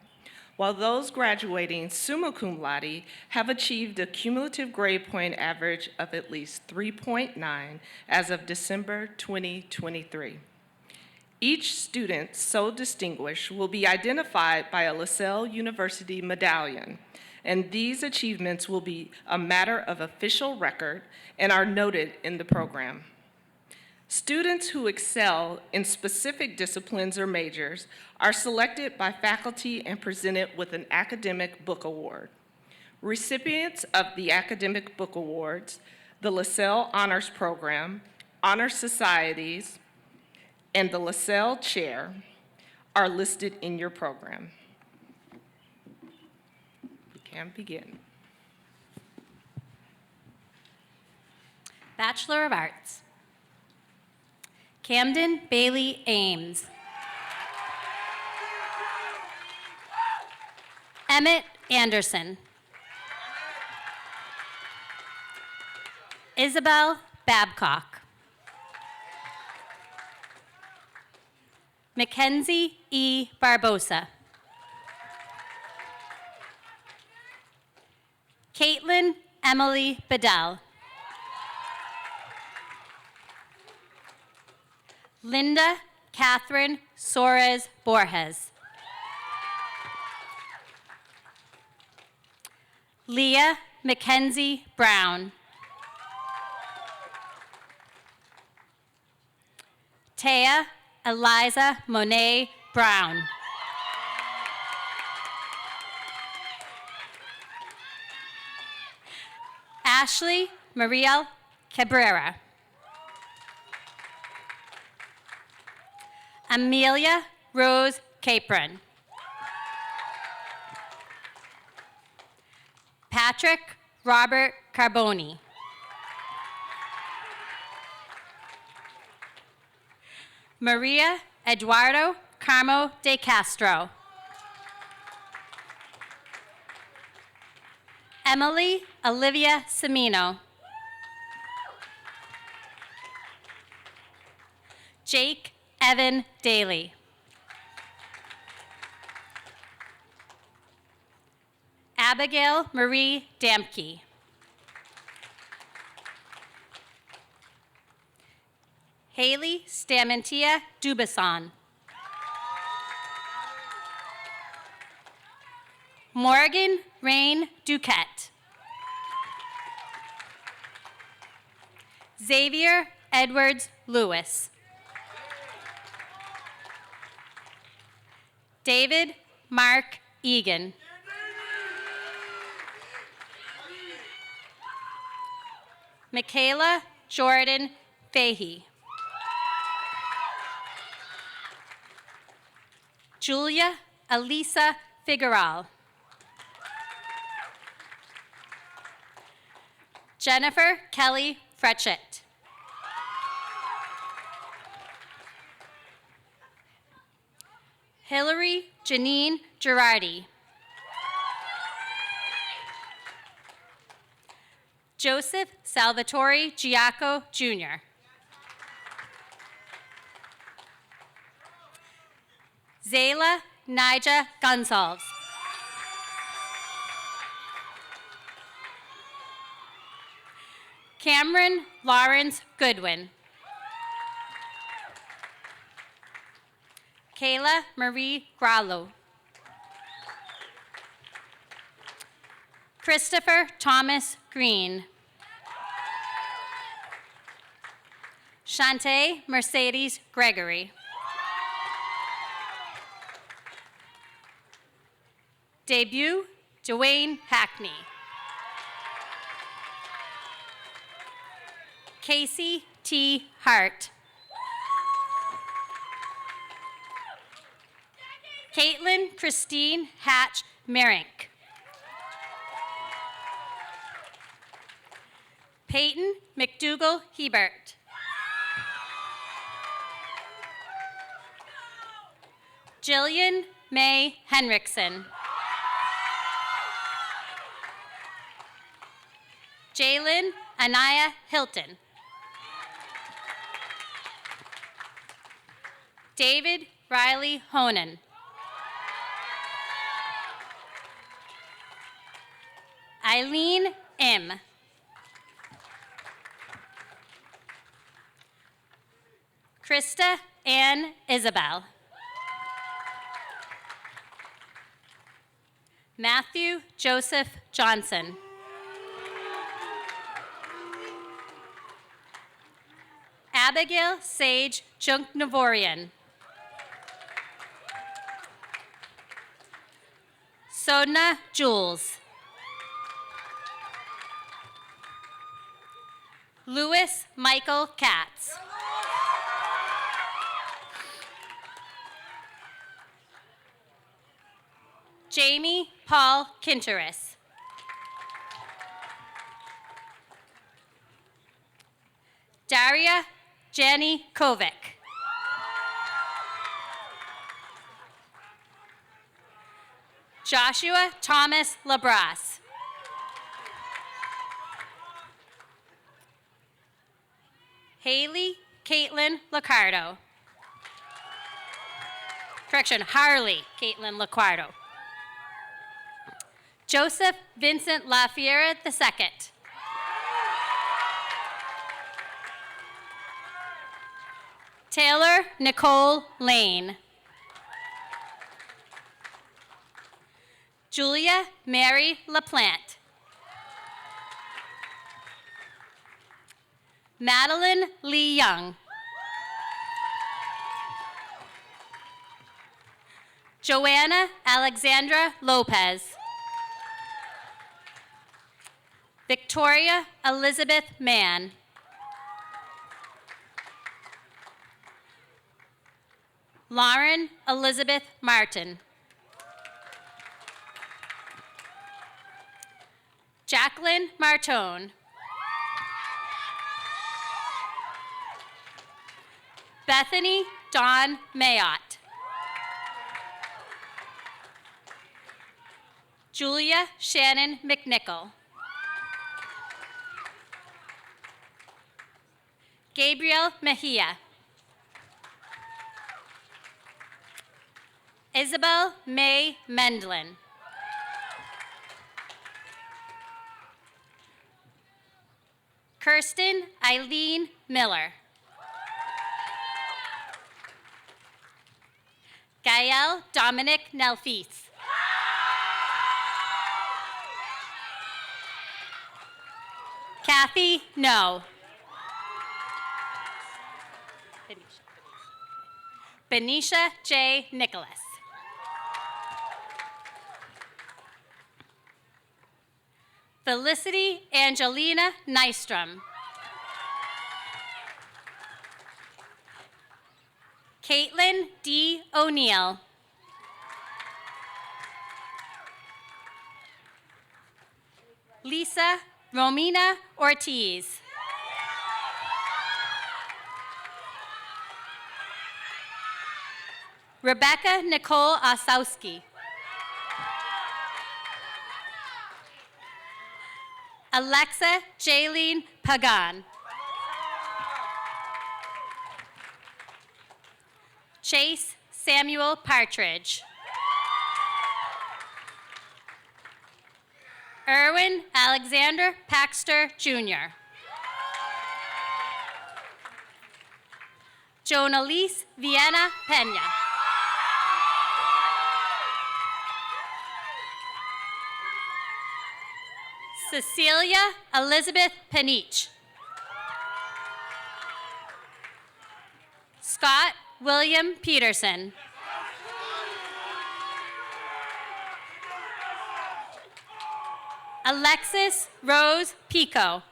while those graduating summa cum laude have achieved a cumulative grade point average of at least 3.9 as of December 2023. Each student so distinguished will be identified by a Lasell University medallion and these achievements will be a matter of official record and are noted in the program. Students who excel in specific disciplines or majors are selected by faculty and presented with an academic book award. Recipients of the academic book awards, the Lasell Honors Program, Honor Societies, and the Lasell Chair are listed in your program. We can begin. Bachelor of Arts. Camden Bailey Ames. Emmett Anderson. Isabel Babcock. Mackenzie E. Barbosa. Caitlin Emily Bedell. Linda Catherine Soares Borges. Leah Mackenzie Brown. Taya Eliza Monet Brown. Ashley Mariel Cabrera. Amelia Rose Capron. Patrick Robert Carboni. Maria Eduardo Carmo de Castro. Emily Olivia Semino. Jake Evan Daly. Abigail Marie Damke. Haley Stamantia Dubison. Morgan Rain Duquette. Xavier Edwards Lewis. David Mark Egan. Michaela Jordan Fahey. Julia Elisa Figueral. Jennifer Kelly Fretchett. Hillary Janine Girardi. Joseph Salvatore Giaco Jr. Zayla Nija Gonsalves. Cameron Lawrence Goodwin. Kayla Marie Grallo. Christopher Thomas Green. Shantae Mercedes Gregory. Debut Dwayne Hackney. Casey T. Hart. Caitlin Christine Hatch Merink. Peyton McDougall Hebert. Jillian May Henriksen. Jalen Anaya Hilton. David Riley Honan. Eileen M. Krista Ann Isabel. Matthew Joseph Johnson. Abigail Sage Junknavorian. Sodna Jules. Louis Michael Katz. Jamie Paul Kinteris. Daria Jenny Kovic. Joshua Thomas Labras. Haley Caitlin Licardo. Correction, Harley Caitlin Licardo. Joseph Vincent Lafiera II. Taylor Nicole Lane. Julia Mary LaPlante. Madeline Lee Young. Joanna Alexandra Lopez. Victoria Elizabeth Mann. Lauren Elizabeth Martin. Jacqueline Martone. Bethany Dawn Mayotte. Julia Shannon McNichol. Gabriel Mejia. Isabel May Mendlin. Kirsten Eileen Miller. Gael Dominic Nelfis. Kathy No. Benicia J. Nicholas. Felicity Angelina Nystrom. Caitlin D. O'Neill. Lisa Romina Ortiz. Rebecca Nicole Osowski. Alexa Jaylene Pagan. Chase Samuel Partridge. Erwin Alexander Paxter, Jr. Jonalise Vienna Pena. Cecilia Elizabeth Penich. Scott William Peterson. Alexis Rose Pico.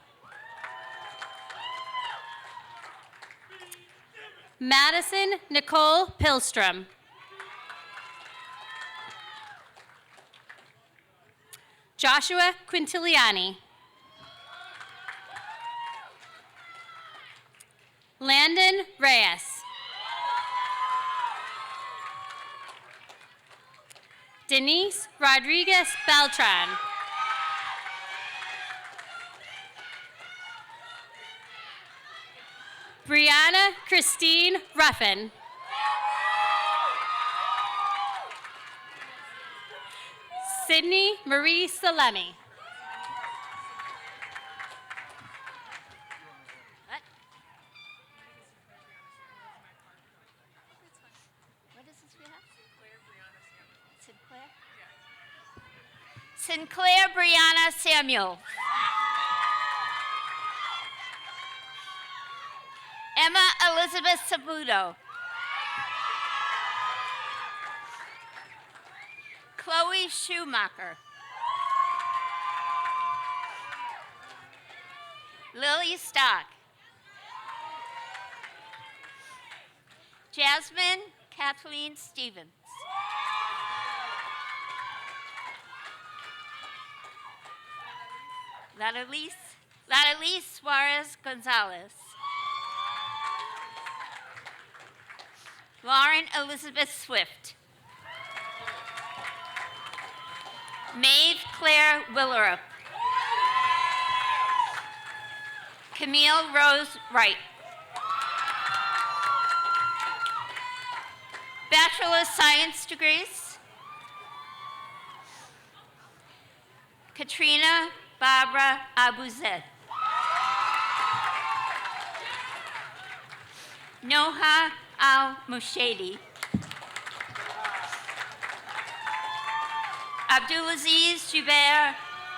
Madison Nicole Pilstrom. Joshua Quintiliani. Landon Reyes. Denise Rodriguez Beltran. Brianna Christine Ruffin. Sydney Marie Salemi. What is this we have? Sinclair. Sinclair Brianna Samuel. Emma Elizabeth Sabuto. Chloe Schumacher. Lily Stock. Jasmine Kathleen Stevens. Ladalise Suarez Gonzalez. Lauren Elizabeth Swift. Maeve Claire Willerup. Camille Rose Wright. Bachelor of Science degrees. Katrina Barbara Abuzet. Noha Al-Mushadi. Abdulaziz Jubair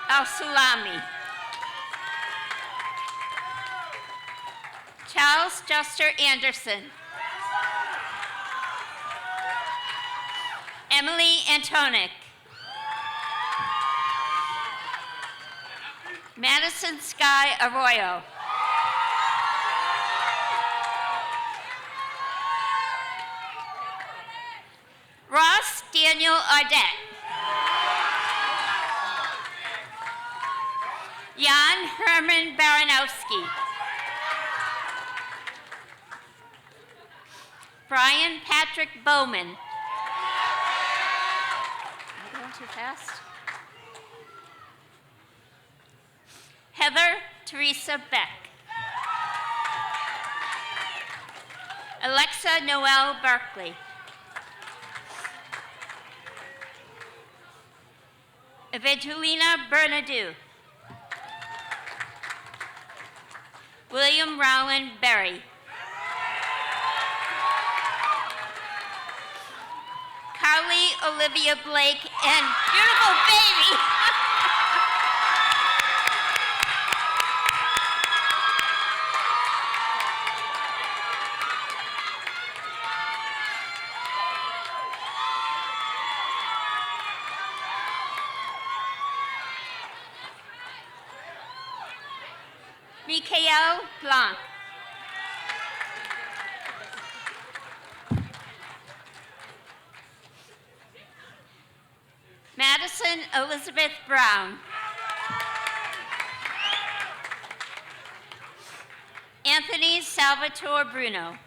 Al-Sulami. Charles Juster Anderson. Emily Antonic. Madison Sky Arroyo. Ross Daniel Ardette. Jan Herman Baranowski. Brian Patrick Bowman. Am I going too fast? Heather Teresa Beck. Alexa Noel Berkeley. Evangelina Bernadou. William Rowland Berry. Carly Olivia Blake and beautiful baby. Mikael Blanc. Madison Elizabeth Brown. Anthony Salvatore Bruno.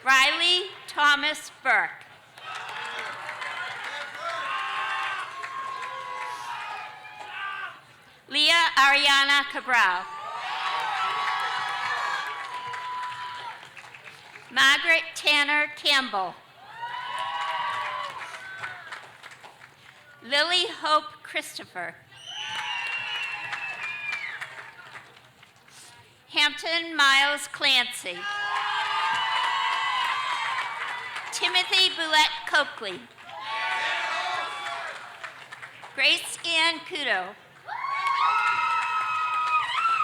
Riley Thomas Burke. Leah Ariana Cabral. Margaret Tanner Campbell. Lily Hope Christopher. Hampton Miles Clancy. Timothy Boulette Coakley. Grace Ann Kudo.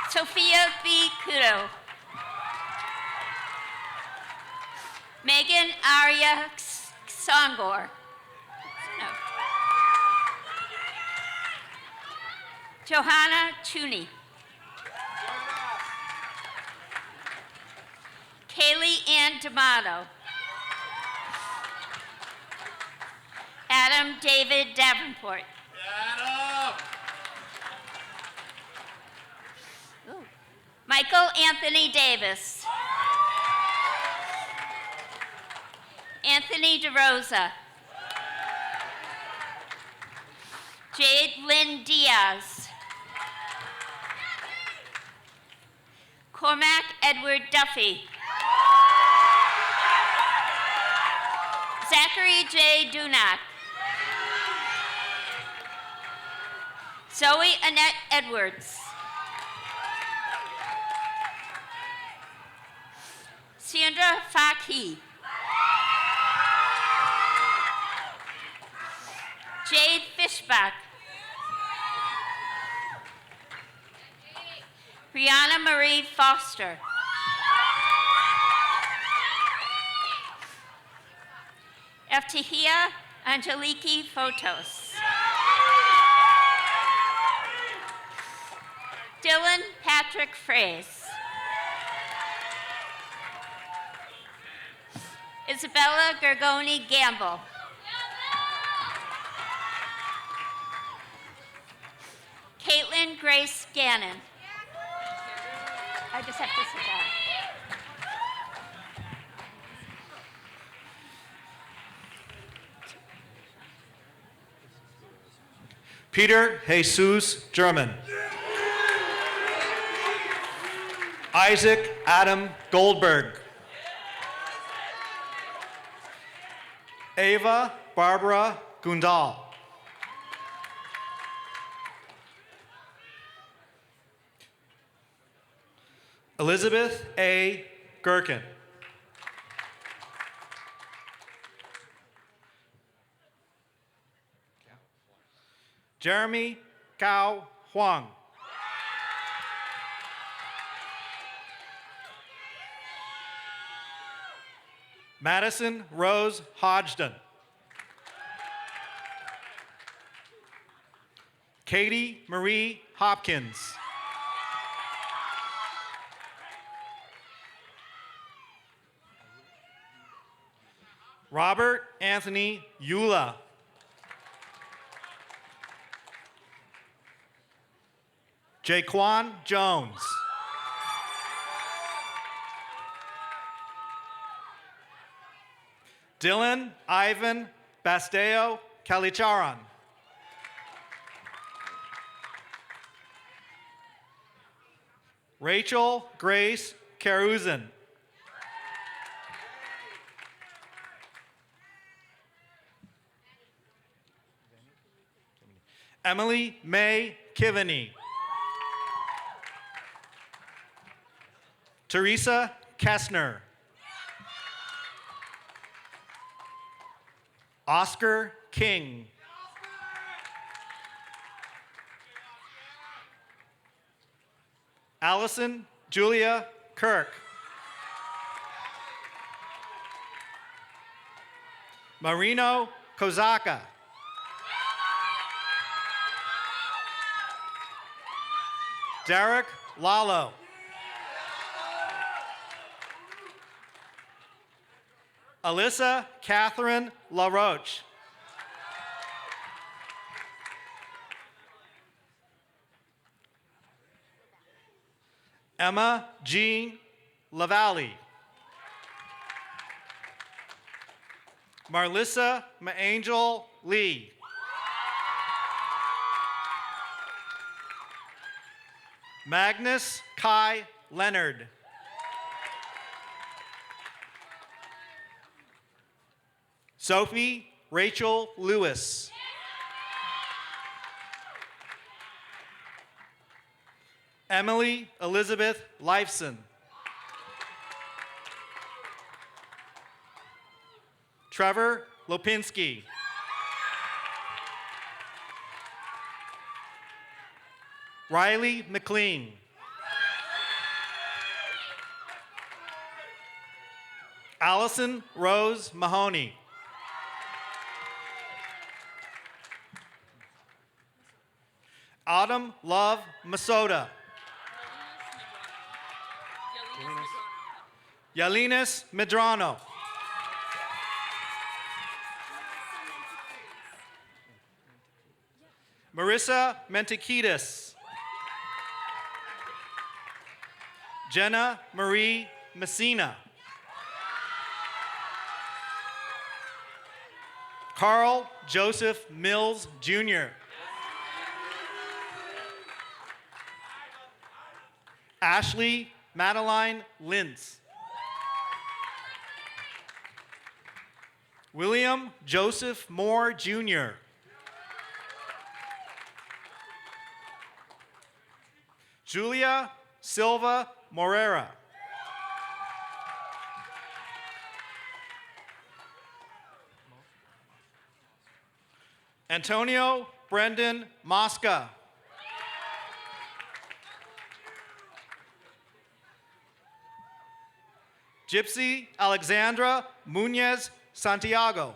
Sophia B. Kudo. Megan Arya Songor. No. Johanna Chuni. Kaylee Ann D'Amato. Adam David Davenport. Ooh. Michael Anthony Davis. Anthony DeRosa. Jade Lynn Diaz. Cormac Edward Duffy. Zachary J. Dunak. Zoe Annette Edwards. Sandra Faki. Jade Fishbach. Brianna Marie Foster. Eftihia Angeliki Fotos. Dylan Patrick Fraze. Isabella Gergoni Gamble. Caitlin Grace Gannon. I just have to sit down. Peter Jesus German. Isaac Adam Goldberg. Ava Barbara Gundal. Elizabeth A. Gherkin. Jeremy Cao Huang. Madison Rose Hodgson. Katie Marie Hopkins. Robert Anthony Eula. Jaquan Jones. Dylan Ivan Basteo Kalicharan. Rachel Grace Caruzin. Emily May Kivany. Teresa Kessner. Oscar King. Allison Julia Kirk. Marino Kozaka. Derek Lalo. Alyssa Catherine LaRoche. Emma Jean Lavalle. Marlissa Maangel Lee. Magnus Kai Leonard. Sophie Rachel Lewis. Emily Elizabeth Lifeson. Trevor Lopinski. Riley McLean. Allison Rose Mahoney. Autumn Love Masoda. Yalinas Medrano. Marissa Mentakidis. Jenna Marie Messina. Carl Joseph Mills, Jr. Ashley Madeline Lintz. William Joseph Moore, Jr. Julia Silva Morera. Antonio Brendan Mosca. Gypsy Alexandra Muñez Santiago.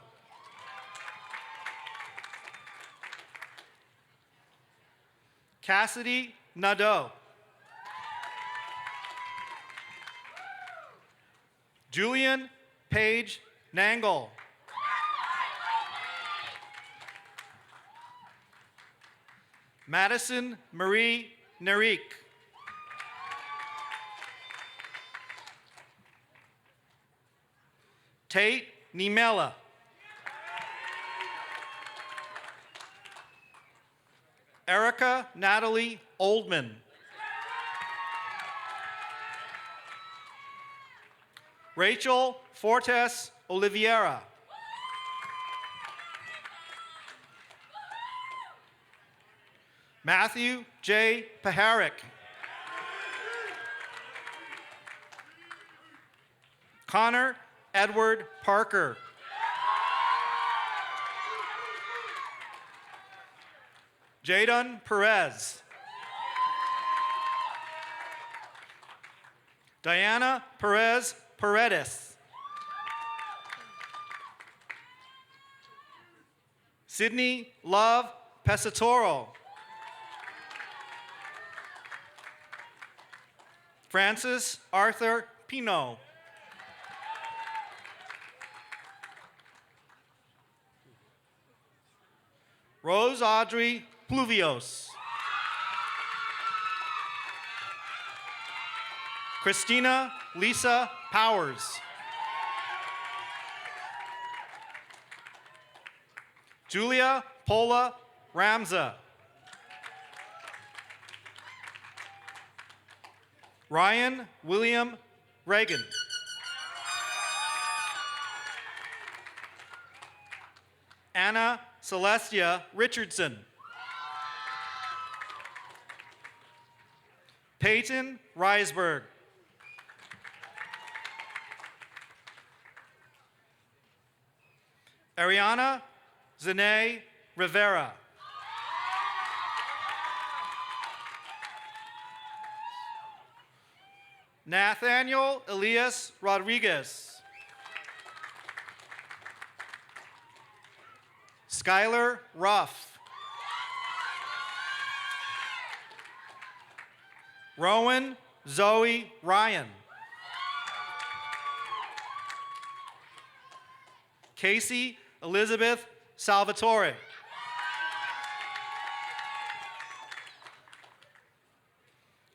Cassidy Nadeau. Julian Page Nangle. Madison Marie Nerik. Tate Nimela. Erica Natalie Oldman. Rachel Fortes Oliveira. Matthew J. Paharic. Connor Edward Parker. Jadon Perez. Diana Perez Paredes. Sydney Love Pesatoro. Francis Arthur Pino. Rose Audrey Pluvios. Christina Lisa Powers. Julia Paula Ramza. Ryan William Reagan. Anna Celestia Richardson. Peyton Reisberg. Ariana Zane Rivera. Nathaniel Elias Rodriguez. Skylar Ruff. Rowan Zoe Ryan. Casey Elizabeth Salvatore.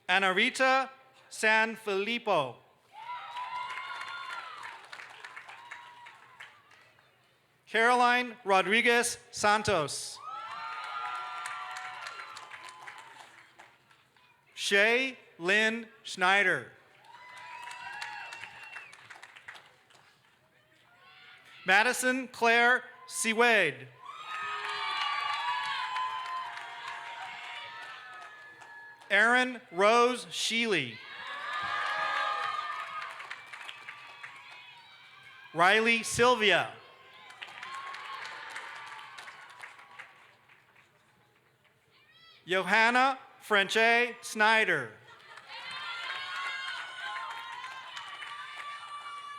Anarita San Filippo. Caroline Rodriguez Santos. Shay Lynn Schneider. Madison Claire Sewade. Erin Rose Sheely. Riley Sylvia. Johanna Frenche Snyder.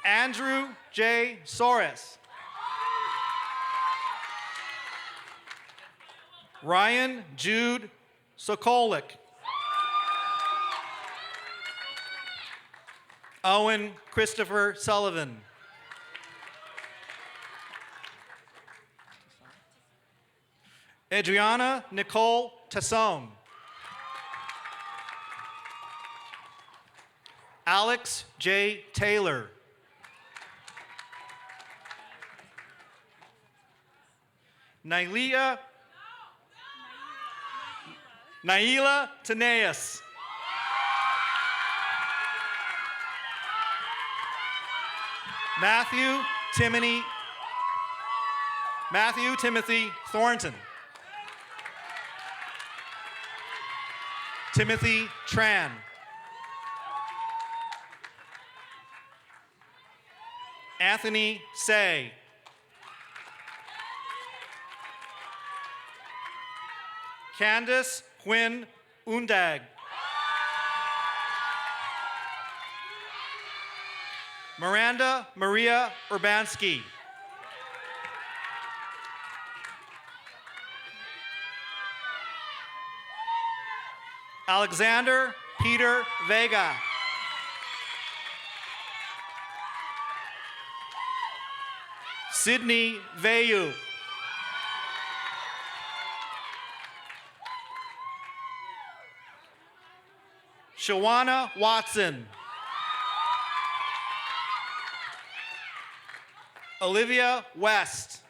Andrew J. Soros. Ryan Jude Sokolik. Owen Christopher Sullivan. Adriana Nicole Tassone. Alex J. Taylor. Naila Taneas. Matthew Timothy Thornton. Timothy Tran. Anthony Say. Candace Quinn Undag. Miranda Maria Urbanski. Alexander Peter Vega. Sydney Vayu. Shawana Watson. Olivia West.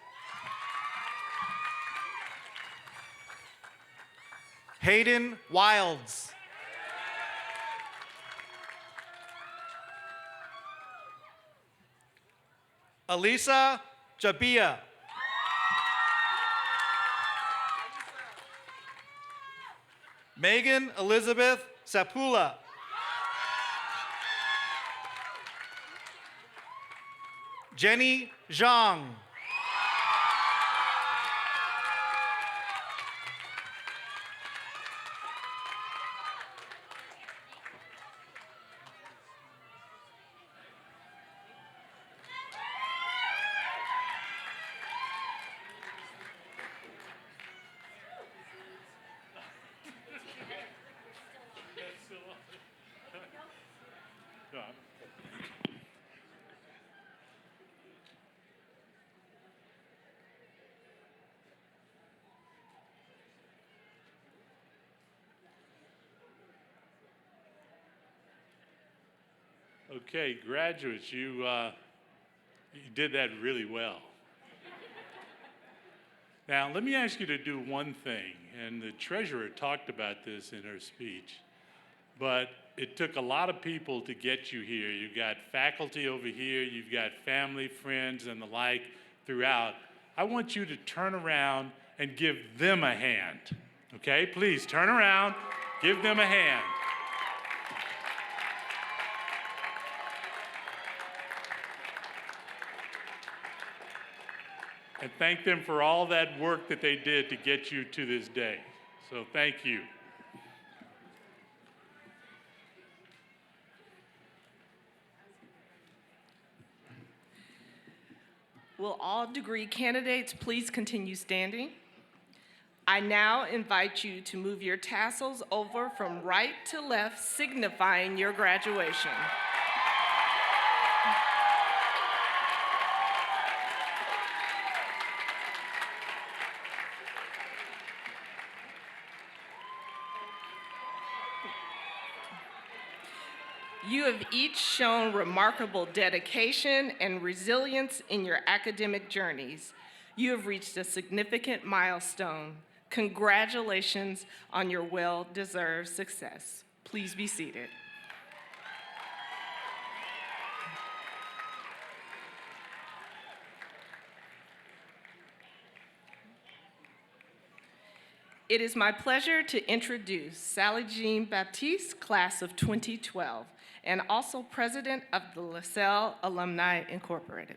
Hayden Wilds. Elisa Jabia. Megan Elizabeth Sapula. Jenny Zhang. Okay, graduates, you did that really well. Now, let me ask you to do one thing, and the treasurer talked about this in her speech, but it took a lot of people to get you here. You've got faculty over here, you've got family, friends, and the like throughout. I want you to turn around and give them a hand, okay? Please, turn around, give them a hand. And thank them for all that work that they did to get you to this day. So thank you. Will all degree candidates please continue standing? I now invite you to move your tassels over from right to left, signifying your graduation. You have each shown remarkable dedication and resilience in your academic journeys. You have reached a significant milestone. Congratulations on your well-deserved success. Please be seated. It is my pleasure to introduce Sally Jean Baptiste, class of 2012, and also president of the Lasell Alumni Incorporated.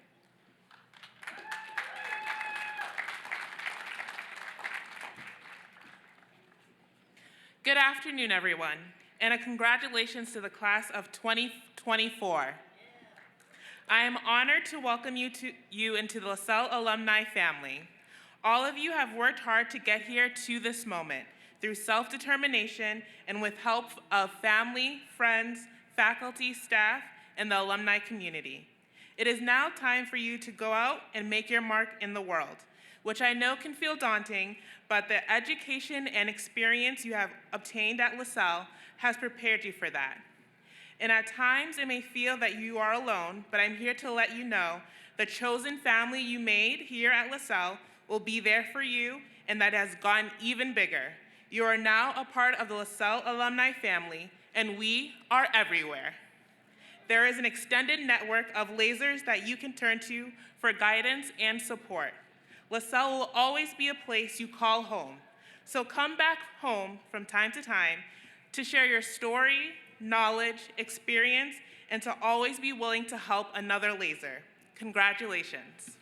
Good afternoon, everyone, and a congratulations to the class of 2024. I am honored to welcome you into the Lasell alumni family. All of you have worked hard to get here to this moment through self-determination and with help of family, friends, faculty, staff, and the alumni community. It is now time for you to go out and make your mark in the world, which I know can feel daunting, but the education and experience you have obtained at Lasell has prepared you for that. And at times it may feel that you are alone, but I'm here to let you know the chosen family you made here at Lasell will be there for you, and that has gotten even bigger. You are now a part of the Lasell alumni family, and we are everywhere. There is an extended network of lasers that you can turn to for guidance and support. Lasell will always be a place you call home. So come back home from time to time to share your story, knowledge, experience, and to always be willing to help another laser. Congratulations.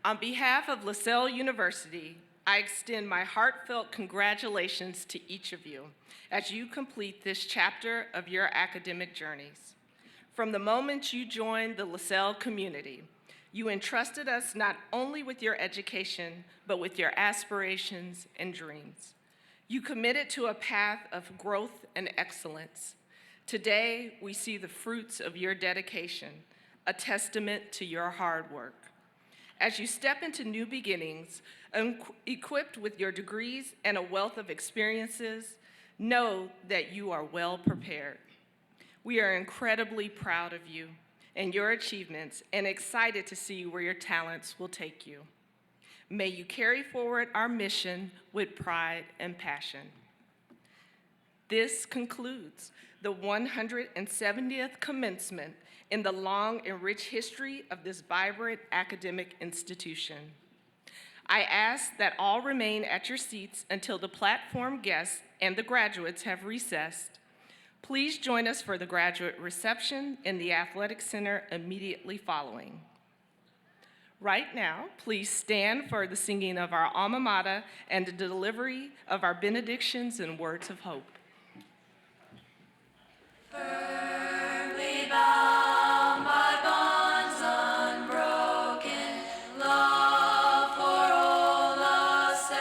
On behalf of Lasell University, I extend my heartfelt congratulations to each of you as you complete this chapter of your academic journeys. From the moment you joined the Lasell community, you entrusted us not only with your education, but with your aspirations and dreams. You committed to a path of growth and excellence. Today, we see the fruits of your dedication, a testament to your hard work. As you step into new beginnings, equipped with your degrees and a wealth of experiences, know that you are well prepared. We are incredibly proud of you and your achievements and excited to see where your talents will take you. May you carry forward our mission with pride and passion. This concludes the 170th commencement in the long and rich history of this vibrant academic institution. I ask that all remain at your seats until the platform guests and the graduates have recessed. Please join us for the graduate reception in the Athletic Center immediately following. Right now, please stand for the singing of our alma mater and the delivery of our benedictions and words of hope. Firmly bound by bonds unbroken, love for all Lasell.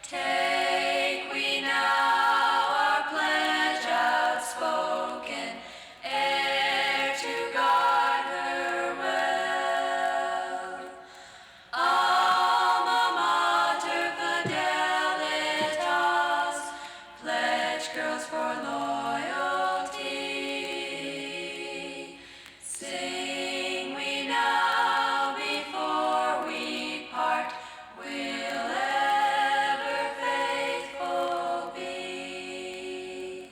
Take we now our pledge outspoken, ere to guard her well. Alma mater fidelitas, pledge girls for loyalty. Sing we now before we part, will ever faithful be.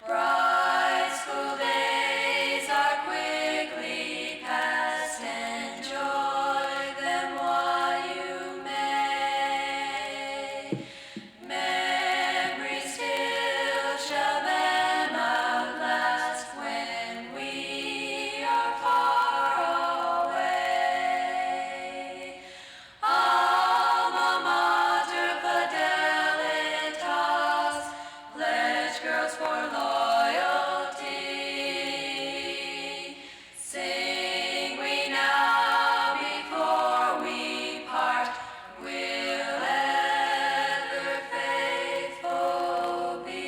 Bright school days are quickly past, enjoy them while you may. Memory still shall them outlast when we are far away. Alma mater fidelitas, pledge girls for loyalty. Sing we now before we part, will ever faithful be.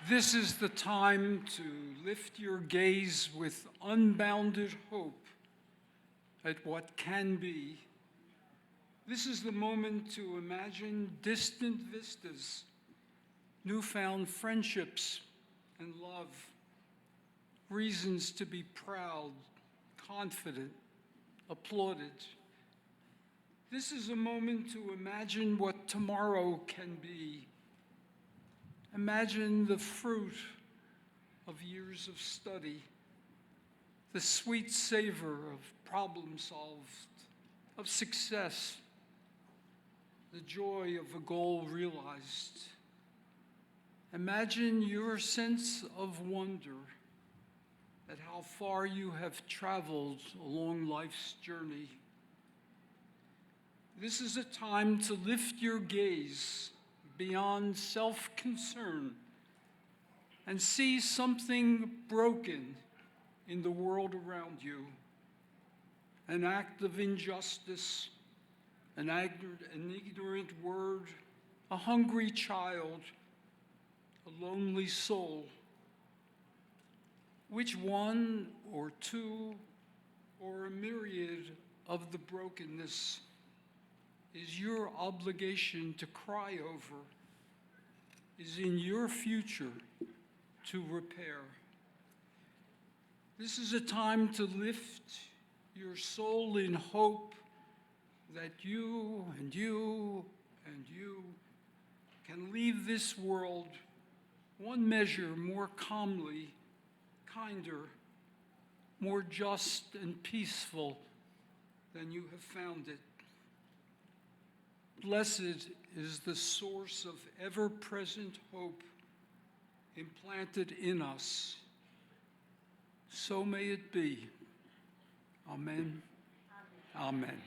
This is the time to lift your gaze with unbounded hope at what can be. This is the moment to imagine distant vistas, newfound friendships and love, reasons to be proud, confident, applauded. This is a moment to imagine what tomorrow can be. Imagine the fruit of years of study, the sweet savor of problem solved, of success, the joy of a goal realized. Imagine your sense of wonder at how far you have traveled along life's journey. This is a time to lift your gaze beyond self-concern and see something broken in the world around you. An act of injustice, an ignorant word, a hungry child, a lonely soul. Which one or two or a myriad of the brokenness is your obligation to cry over, is in your future to repair? This is a time to lift your soul in hope that you and you and you can leave this world one measure more calmly, kinder, more just and peaceful than you have found it. Blessed is the source of ever-present hope implanted in us. So may it be. Amen. Amen.